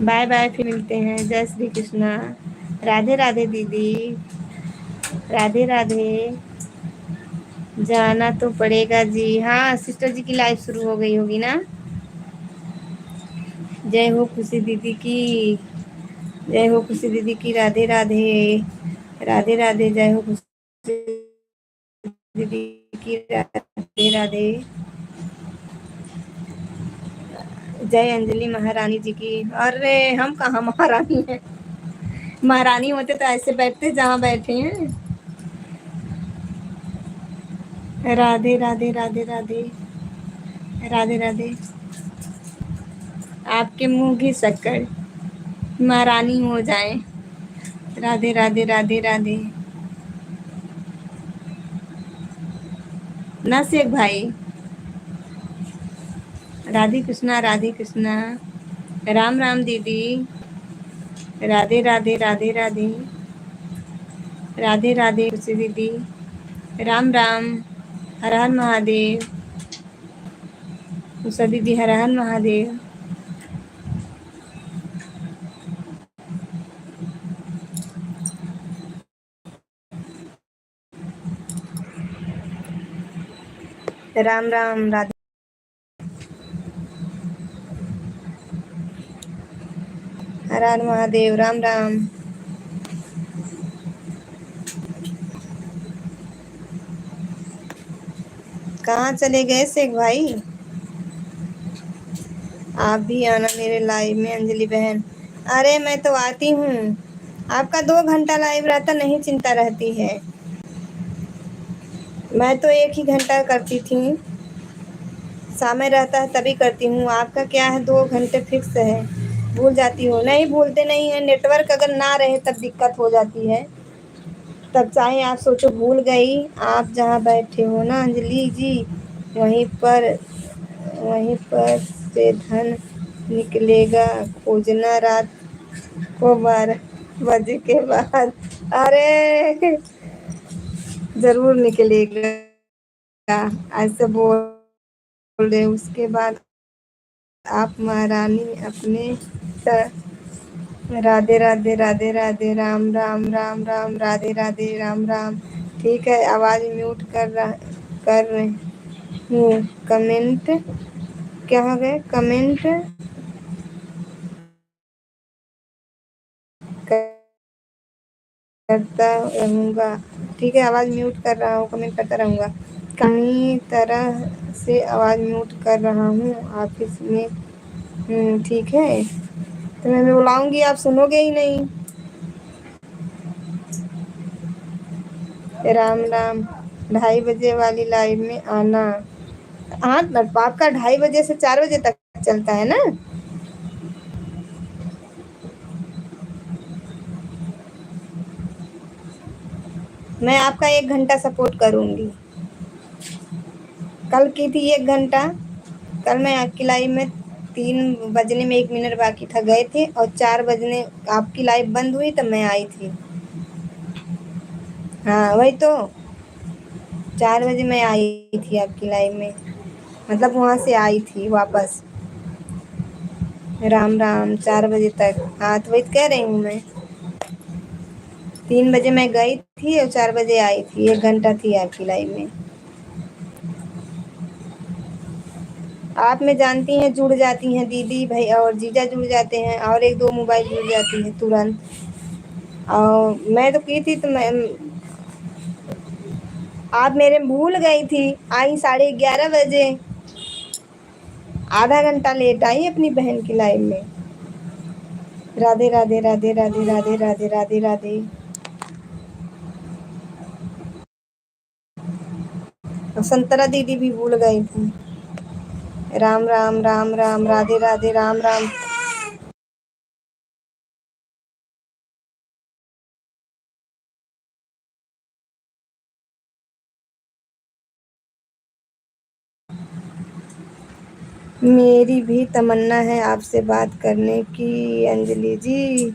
बाय बाय, फिर मिलते हैं। जय श्री कृष्णा, राधे राधे दीदी, राधे राधे। जाना तो पड़ेगा जी। हाँ, सिस्टर जी की लाइफ शुरू हो गई होगी ना। जय हो खुशी दीदी की, जय हो खुशी दीदी की, राधे राधे, राधे राधे। जय हो खुशी दीदी की, राधे राधे। जय अंजलि महारानी जी की। अरे हम कहाँ महारानी हैं, महारानी होते तो ऐसे बैठते जहाँ बैठे हैं। राधे राधे, राधे राधे, राधे राधे। आपके मुंह की शक्कर महारानी हो जाए। राधे राधे, राधे राधे। ना शेख भाई। राधे कृष्णा, राधे कृष्णा, राम राम दीदी, राधे राधे, राधे राधे, राधे राधे खुशी दीदी, राम राम, हर हर महादेव, उषा दीदी, हर हर महादेव। राम राम, राधे, हर हर महादेव, राम राम। कहाँ चले गए शेख भाई? आप भी आना मेरे लाइव में अंजलि बहन। अरे मैं तो आती हूँ, आपका 2 घंटा लाइव रहता, नहीं चिंता रहती है। मैं तो 1 ही घंटा करती थी, समय रहता है तभी करती हूँ। आपका क्या है, 2 घंटे फिक्स है, भूल जाती हो? नहीं भूलते नहीं है, नेटवर्क अगर ना रहे तब दिक्कत हो जाती है। तब चाहे आप सोचो भूल गई, आप जहाँ बैठे हो ना अंजलि जी, वहीं पर, वहीं पर से धन निकलेगा। खोजना रात को 12 बजे के बाद। अरे जरूर निकलेगा, ऐसे बोल रहे। उसके बाद आप महारानी अपने राधे राधे, राधे राधे, राम राम, राम राम, राधे राधे, राम राम। ठीक है, आवाज़ म्यूट कर रही हूँ। कमेंट क्या हो गए? कमेंट करता रहूँगा। ठीक है, आवाज़ म्यूट कर रहा हूँ, कमेंट करता रहूँगा। कई तरह से आवाज़ म्यूट कर रहा हूँ ऑफिस में। ठीक है, तो मैं बुलाऊंगी, आप सुनोगे ही नहीं। राम राम, 2:30 बजे वाली लाइव में आना। हाँ, आपका 2:30 बजे से 4 बजे तक चलता है ना? मैं आपका 1 घंटा सपोर्ट करूँगी। कल की थी 1 घंटा, कल मैं आपकी लाइव में 3 बजने में 1 मिनट बाकी था गए थे, और 4 बजने आपकी लाइव बंद हुई तब मैं आई थी। हाँ वही तो, 4 बजे मैं आई थी आपकी लाइव में, मतलब वहाँ से आई थी वापस। राम राम, 4 बजे तक। हाँ तो वही कह रही हूँ मैं। 3 बजे मैं गई थी और 4 बजे आई थी, 1 घंटा थी आपकी लाइव में। आप में जानती हैं जुड़ जाती हैं दीदी भाई और जीजा जुड़ जाते हैं और 1-2 मोबाइल जुड़ जाती है तुरंत। और मैं तो की थी तो मैं आप मेरे भूल गई थी, आई 11:30 बजे, आधा घंटा लेट आई अपनी बहन की लाइव में। राधे राधे राधे राधे राधे राधे राधे राधे। संतरा दीदी भी भूल गई थी। राम राम राम राम राधे राधे राम राम। मेरी भी तमन्ना है आपसे बात करने की अंजलि जी।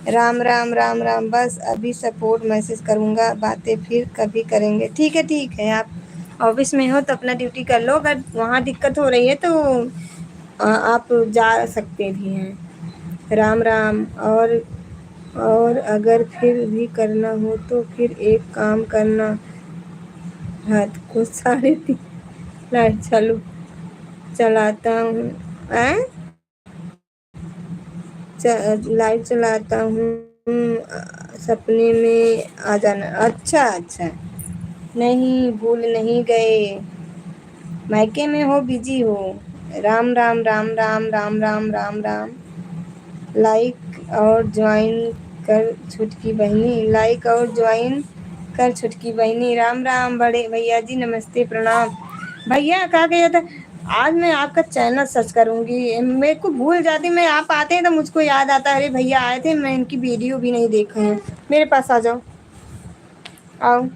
राम राम राम राम। बस अभी सपोर्ट मैसेज करूँगा, बातें फिर कभी करेंगे। ठीक है। आप ऑफिस में हो तो अपना ड्यूटी कर लो, अगर वहाँ दिक्कत हो रही है तो आप जा सकते भी हैं। राम राम। और अगर फिर भी करना हो तो फिर एक काम करना, रात को 3:30 लाइट चालू चलाता हूँ। लाइट चलाता हूँ, सपने में आ जाना। अच्छा अच्छा। नहीं भूल नहीं गए, मायके में हो बिजी हो। राम राम राम राम राम राम राम राम। लाइक और ज्वाइन कर छुटकी बहनी, लाइक और ज्वाइन कर छुटकी बहनी। राम राम बड़े भैया जी, नमस्ते प्रणाम। भैया कहा गया था, आज मैं आपका चैनल सर्च करूंगी, मेरे को भूल जाती मैं, आप आते हैं तो मुझको याद आता है, अरे भैया आए थे, मैं इनकी वीडियो भी नहीं देखा है। मेरे पास आ जाओ, आओ।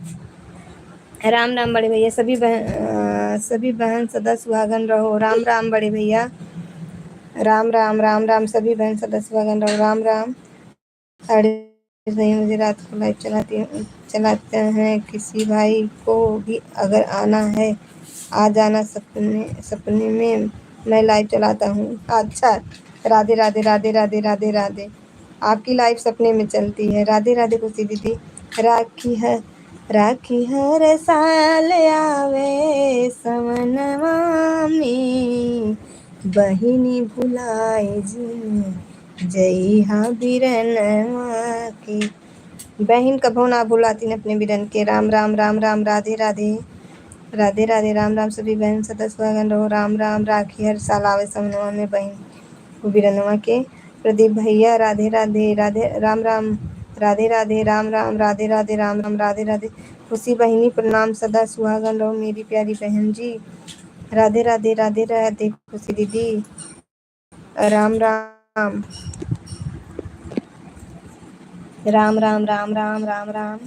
राम राम बड़े भैया, सभी बहन सदा सुहागन रहो। राम राम बड़े भैया। राम राम राम राम। सभी बहन सदा सुहागन रहो। राम राम। 3:30 बजे रात को लाइव चलाते हैं, किसी भाई को भी अगर आना है आ जाना, सपने सपने में मैं लाइव चलाता हूँ। अच्छा। राधे राधे राधे राधे राधे राधे। आपकी लाइव सपने में चलती है। राधे राधे खुशी दीदी। राखी हर साल आवे सवनवा में, बहिनी भुलाए जी जइहा बिरनवा की। बहन कभो ना भुलाती अपने बिरन के। राम राम राम राम। राधे राधे राधे राधे। राम राम। सभी बहन सदा सुहागन रहो। राम राम। राखी हर साल आवे समनवा में, बहन बिरनवा के। प्रदीप भैया राधे राधे राधे राम राम। राधे राधे राम राम। राधे राधे राम राम। राधे राधे खुशी बहिनी प्रणाम, सदा सुहागन रहो मेरी प्यारी बहन जी। राधे राधे राधे राधे खुशी दीदी। राम राम राम राम राम राम राम राम।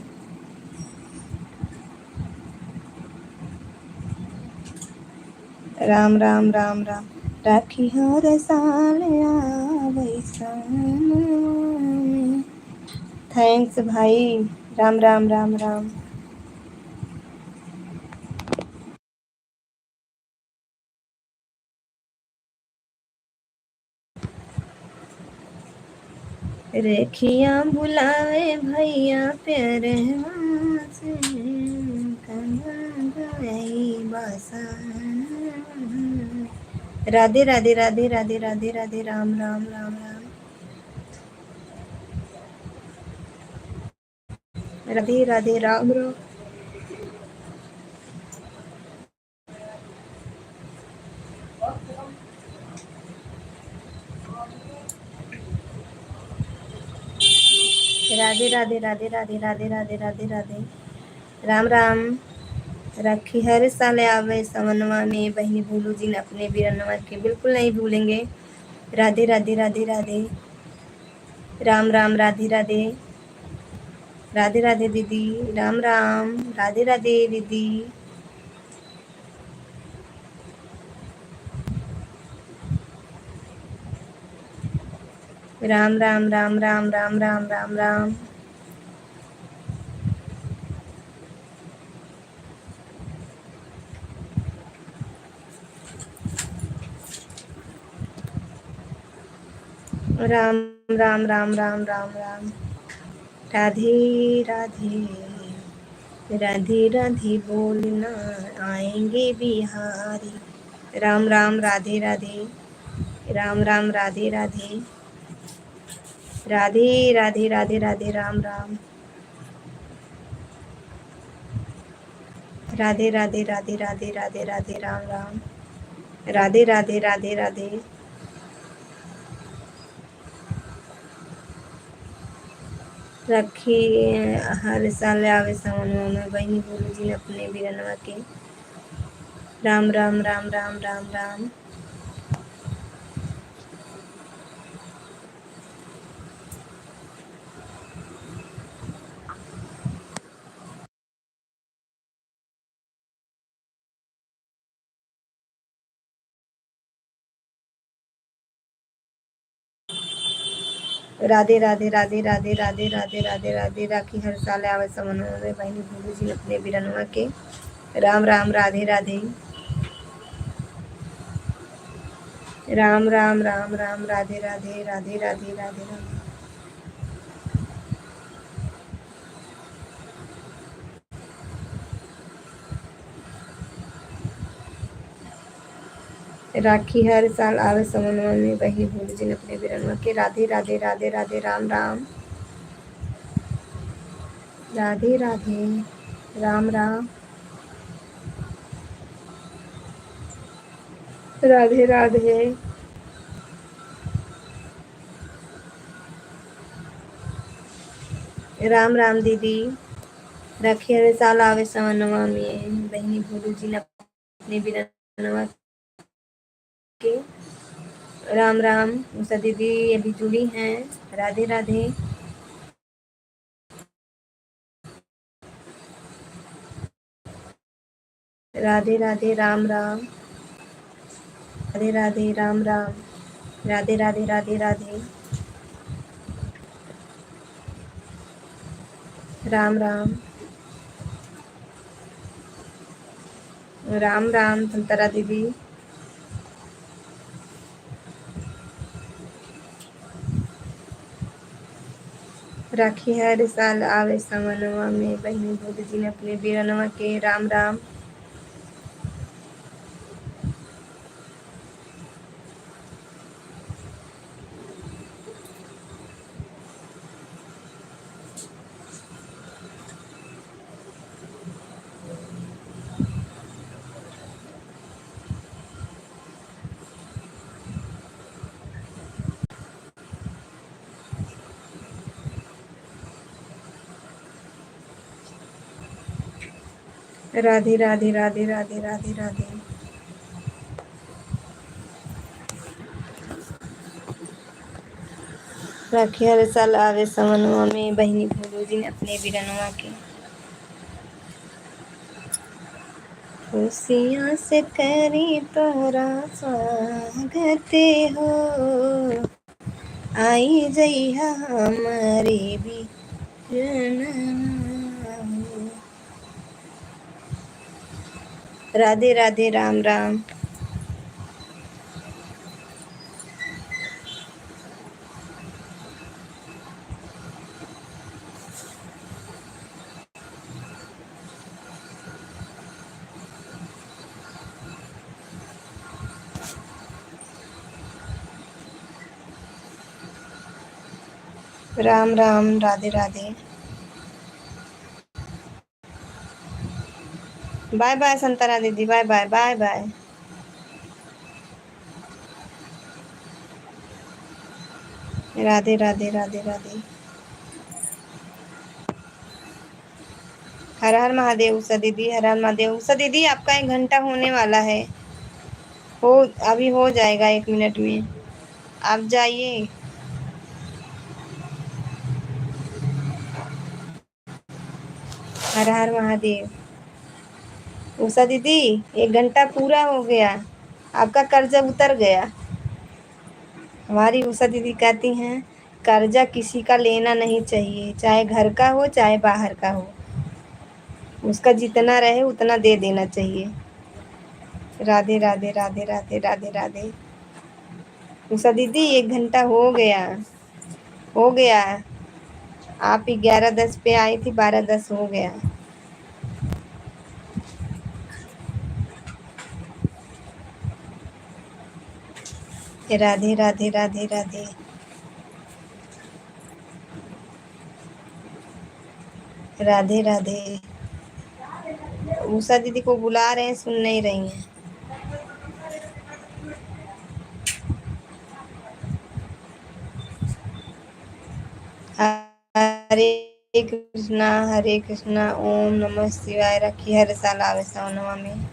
राम राम राम राम। राखी हर साल आवे सावन में। थैंक्स भाई। राम राम राम राम। रेखिया बुलावे भैया प्यारवा से, गई बसन। राधे राधे राधे राधे राधे राधे। राम राम राम राम। राधे राधे राम राम। राधे राधे राधे राधे राधे राधे राधे राधे। राम राम। राखी हर साल आवे सवनवा में, बहनी भूलू जिन अपने बिरनवा के। बिल्कुल नहीं भूलेंगे। राधे राधे राधे राधे। राम राम। राधे राधे राधे राधे दीदी। राम राम। राधे राधे दीदी। राम राम राम राम राम राम राम राम। राम राम राम राम राम राम। राधे राधे राधे राधे बोलना आएंगे बिहारी। राम राम राधे राधे। राम राम राधे राधे। राधे राधे राधे राधे राम राम। राधे राधे राधे राधे राधे राधे राम राम। राधे राधे राधे राधे। रखी हर साल आवे सावनवा में बहनी बोलू जी अपने बिरनवा के। राम राम राम राम राम राम। राधे राधे राधे राधे राधे राधे राधे राधे। राखी हर साल आवे सावनवा में बहनी बोलू जी अपने बिरनवा के। राम राम राधे राधे। राम राम राम राम राधे राधे राधे राधे राधे राधे। राखी हर साल आवे सावनवा में बहनी बोलू जी अपने बिरनवा के। राधे राधे राधे राधे राम राम। राधे राधे राम राम। राधे राधे। राम राम दीदी। राखी हर साल आवे सावनवा में बहनी भोलू जी अपने बिरनवा के। राम राम। उषा दीदी अभी जुड़ी हैं। राधे राधे। राधे राधे राम राम। राधे राधे राम राम। राधे राधे राधे राधे। राम राम। राम राम संतरा दीदी। राखी हर साल आवे सावनवा में बहनी भोलू जी अपने बिरनवा के। राम राम। राधे राधे राधे राधे राधे राधे। राखी हर साल आवे सावनवा में बहनी भोलू जी अपने बिरनवा के। खुशियाँ से करी तोरा स्वागत हो। आई जइहा हमारे बिरनवा हो। राधे राधे राम राम। राम राम राधे राधे। बाय बाय संतरा दीदी। Bye bye bye bye. Radhe Radhe Radhe Radhe. हर हर महादेव उषा दीदी। हर हर महादेव उषा दीदी। आपका 1 घंटा होने वाला है। हो अभी हो जाएगा 1 मिनट में। आप जाइए। हर हर महादेव। उषा दीदी 1 घंटा पूरा हो गया। आपका कर्जा उतर गया। हमारी उषा दीदी कहती हैं कर्जा किसी का लेना नहीं चाहिए, चाहे घर का हो चाहे बाहर का हो। उसका जितना रहे उतना दे देना चाहिए। राधे राधे राधे राधे राधे राधे। उषा दीदी 1 घंटा हो गया। हो गया। आप 11:10 पे आई थी, 12:10 हो गया। राधे राधे राधे राधे। राधे राधे। उषा दीदी को बुला रहे हैं, सुन नहीं रही हैं। हरे कृष्णा ओम नमः शिवाय। रखी हर साल आवे सवनवा में।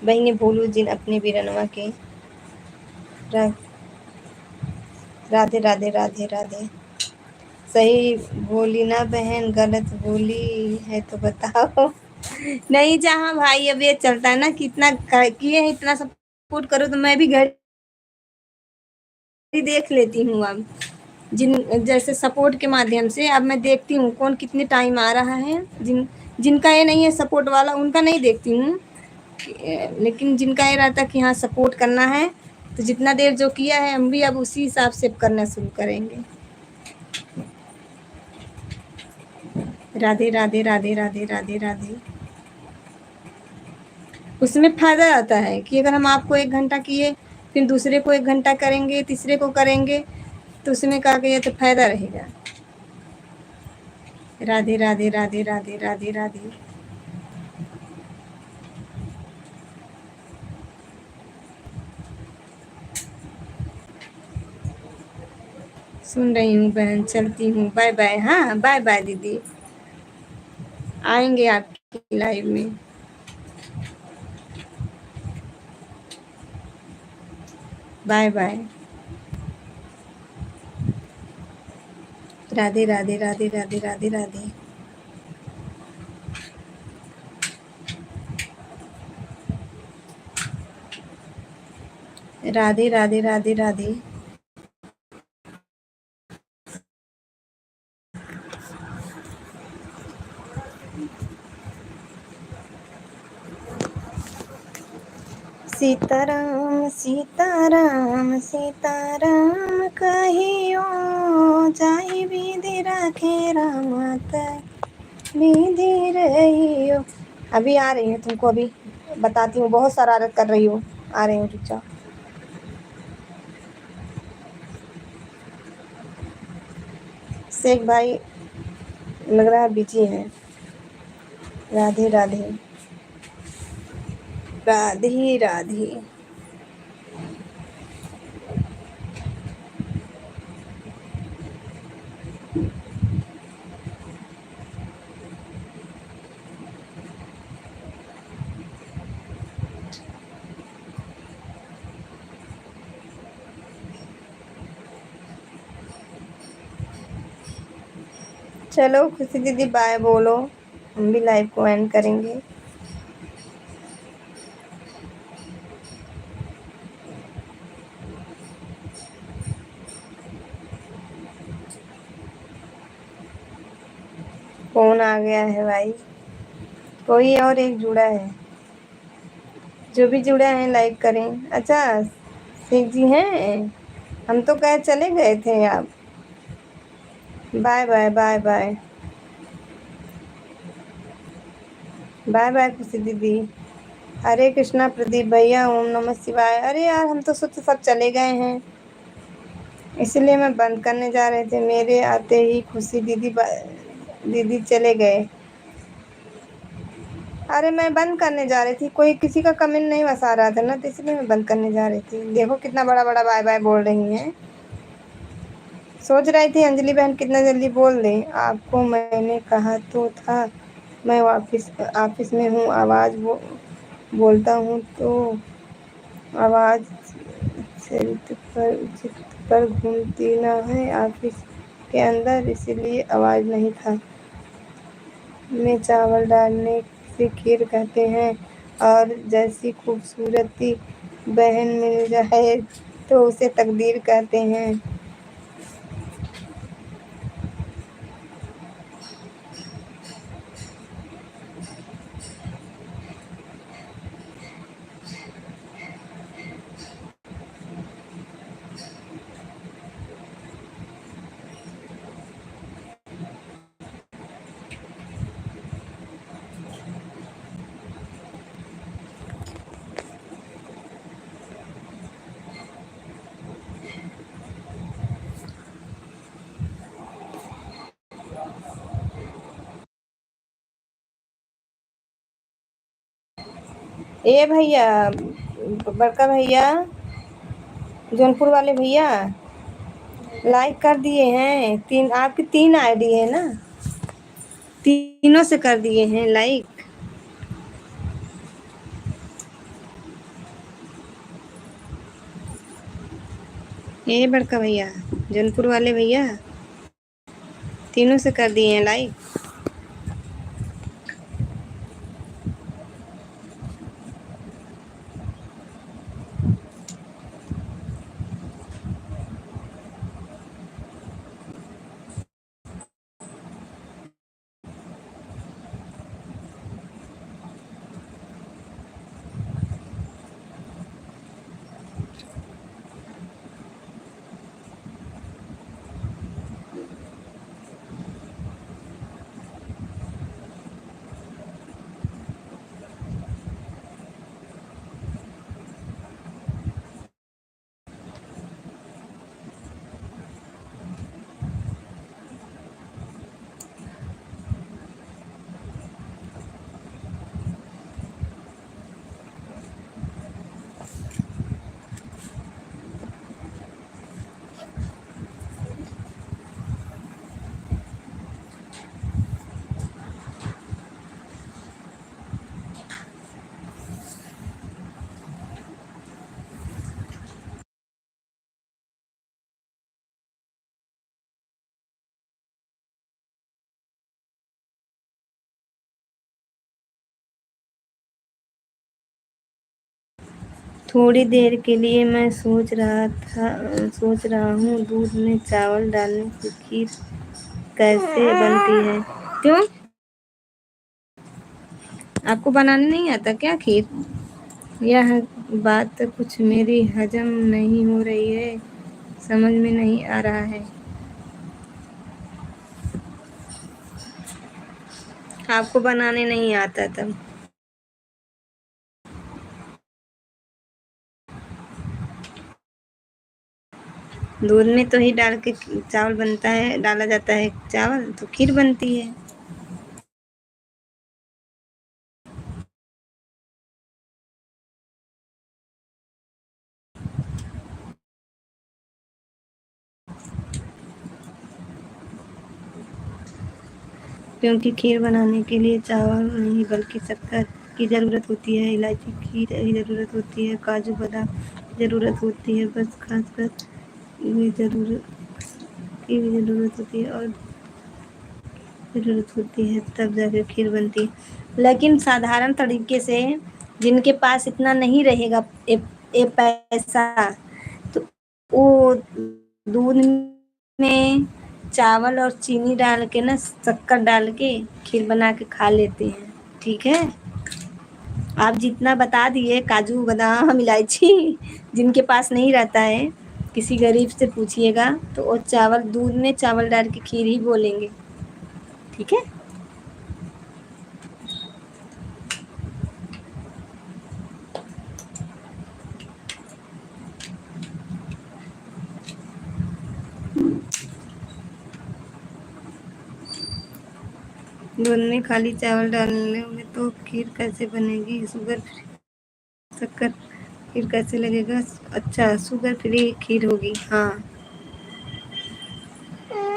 बहिनी भोलू जिन अपने बीरनवा के। राधे राधे राधे राधे। सही बोली ना बहन, गलत बोली है तो बताओ। नहीं जहाँ भाई अब ये चलता है ना कि इतना किए हैं, इतना सपोर्ट करो, तो मैं भी घर ही देख लेती हूँ अब। जिन जैसे सपोर्ट के माध्यम से अब मैं देखती हूँ कौन कितने टाइम आ रहा है। जिनका ये नहीं है सपोर्ट वाला, उनका नहीं देखती हूँ, लेकिन जिनका ये रहता है कि हाँ सपोर्ट करना है, तो जितना देर जो किया है हम भी अब उसी हिसाब से करना शुरू करेंगे। राधे राधे राधे राधे राधे राधे। उसमें फ़ायदा आता है कि अगर हम आपको 1 घंटा किए, फिर दूसरे को 1 घंटा करेंगे, तीसरे को करेंगे, तो उसमें क्या कहिए तो फ़ायदा रहेगा। राधे राधे राधे राधे राधे राधे। सुन रही हूँ बहन, चलती हूँ, बाय बाय। हाँ बाय बाय दीदी, आएंगे आपकी लाइव में। Bye bye. राधे राधे राधे राधे राधे राधे। राधे राधे राधे राधे। सीताराम सीताराम सीताराम कहियो, जाहि विधि राखे रामत विधि रहियो। अभी आ रही है, तुमको अभी बताती हूँ, बहुत शरारत कर रही हो। आ रही हूँ, चुपचाप। शेख भाई लग रहा है बिजी है। राधे राधे राधे राधे। चलो खुशी दीदी बाय बोलो, हम भी लाइव को एंड करेंगे। कौन आ गया है भाई? कोई और एक जुड़ा है। जो भी जुड़ा है लाइक करें। अच्छा शेख जी हैं, हम तो कहे चले गए थे आप। Bye bye bye bye bye bye Khushi दीदी। हरे कृष्णा प्रदीप भैया, ओम नमः शिवाय। अरे यार हम तो सोचे सब चले गए हैं, इसलिए मैं बंद करने जा रहे थे, मेरे आते ही खुशी दीदी दीदी चले गए। अरे मैं बंद करने जा रही थी, कोई किसी का कमेंट नहीं बसा रहा था ना, तो इसलिए मैं बंद करने जा रही थी। देखो कितना बड़ा बड़ा बाय बाय बोल रही हैं। सोच रही थी अंजलि बहन कितना जल्दी बोल दें। आपको मैंने कहा तो था मैं ऑफिस में हूँ, आवाज़ बोलता हूँ तो आवाज़ चित पर घूमती ना है ऑफिस के अंदर, इसलिए आवाज़ नहीं था। में चावल डालने से खीर कहते हैं, और जैसी खूबसूरती बहन मिल जाए तो उसे तकदीर कहते हैं। ए भैया, बड़का भैया, जौनपुर वाले भैया, लाइक कर दिए हैं। तीन आपकी 3 आईडी है ना, तीनों से कर दिए हैं लाइक। ए बड़का भैया, जौनपुर वाले भैया, तीनों से कर दिए हैं लाइक। थोड़ी देर के लिए मैं सोच रहा हूँ दूध में चावल डालने की खीर कैसे बनती है। क्यों, आपको बनाने नहीं आता क्या खीर? यह बात कुछ मेरी हजम नहीं हो रही है, समझ में नहीं आ रहा है। आपको बनाने नहीं आता तब? दूध में तो ही डाल के चावल बनता है, डाला जाता है चावल तो खीर बनती है। क्योंकि खीर बनाने के लिए चावल नहीं बल्कि शक्कर की ज़रूरत होती है, इलायची की ज़रूरत होती है, काजू बादाम की ज़रूरत होती है, बस खासकर भी ज़रूरत होती है और ज़रूरत होती है तब जाकर खीर बनती है। लेकिन साधारण तरीके से जिनके पास इतना नहीं रहेगा पैसा, तो वो दूध में चावल और चीनी डाल के ना, शक्कर डाल के खीर बना के खा लेते हैं। ठीक है, आप जितना बता दिए काजू बादाम इलायची, जिनके पास नहीं रहता है किसी गरीब से पूछिएगा तो वो चावल, दूध में चावल डाल के खीर ही बोलेंगे। ठीक है, 'दूध में खाली चावल डालने में तो खीर कैसे बनेगी? शक्कर खीर कैसे लगेगा? अच्छा, शुगर फ्री खीर होगी। हाँ,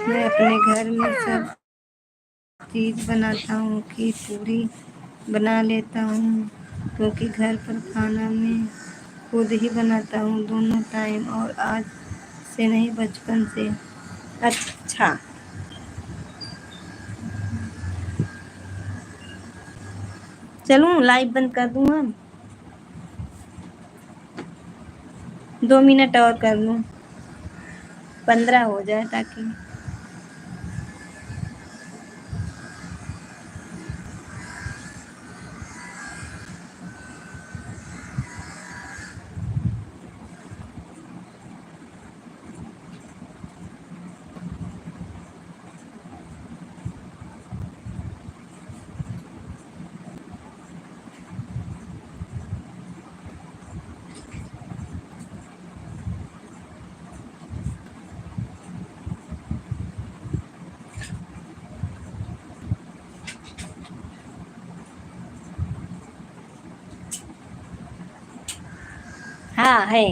मैं अपने घर में सब चीज़ बनाता हूँ, खीर पूरी बना लेता हूँ क्योंकि घर पर खाना मैं खुद ही बनाता हूँ दोनों टाइम, और आज से नहीं बचपन से। अच्छा, चलूँ लाइव बंद कर दूँ अब? 2 मिनट और कर लूँ, 15 हो जाए ताकि। हाँ है,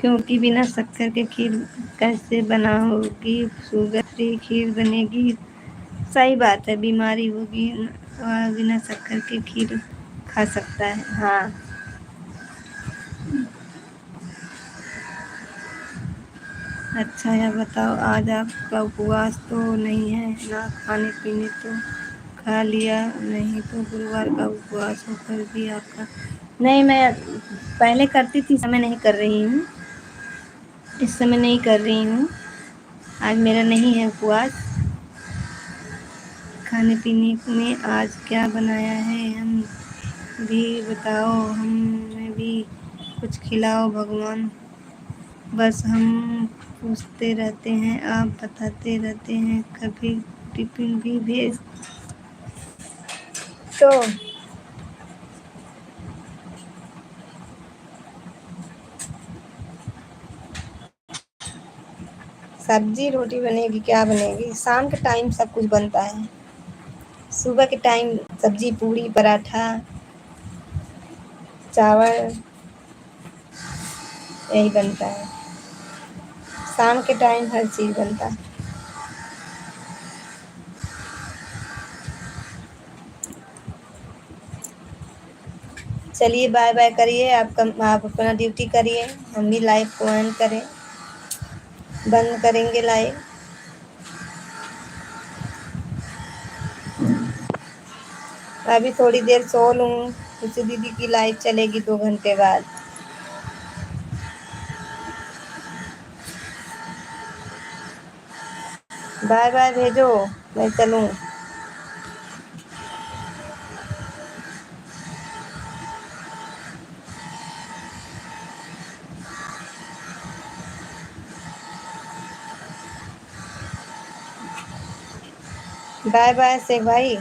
क्योंकि बिना शक्कर के खीर कैसे बनाओगी, शुगर फ्री खीर बनेगी। सही बात है, बीमारी होगी और बिना शक्कर के खीर खा सकता है। हाँ, अच्छा यह बताओ, आज आपका उपवास तो नहीं है ना? खाने पीने तो खा लिया, नहीं तो गुरुवार का उपवास होकर भी आपका। नहीं, मैं पहले करती थी, समय नहीं कर रही हूँ, इस समय नहीं कर रही हूँ। आज मेरा नहीं है उपवास। खाने पीने में आज क्या बनाया है, हम भी बताओ, हमें भी कुछ खिलाओ भगवान। बस हम पूछते रहते हैं, आप बताते रहते हैं, कभी टिफिन भी भेज तो। सब्जी रोटी बनेगी, क्या बनेगी? शाम के टाइम सब कुछ बनता है। सुबह के टाइम सब्जी पूरी पराठा चावल यही बनता है। शाम के टाइम हर चीज़ बनता है। चलिए बाय बाय करिए, आप अपना ड्यूटी करिए, हम भी लाइव को एंड करें, बंद करेंगे लाइव। अभी थोड़ी देर सो लूँ, खुशी दीदी की लाइव चलेगी 2 घंटे बाद। बाय बाय भेजो, मैं चलूँ। बाय बाय शेख भाई।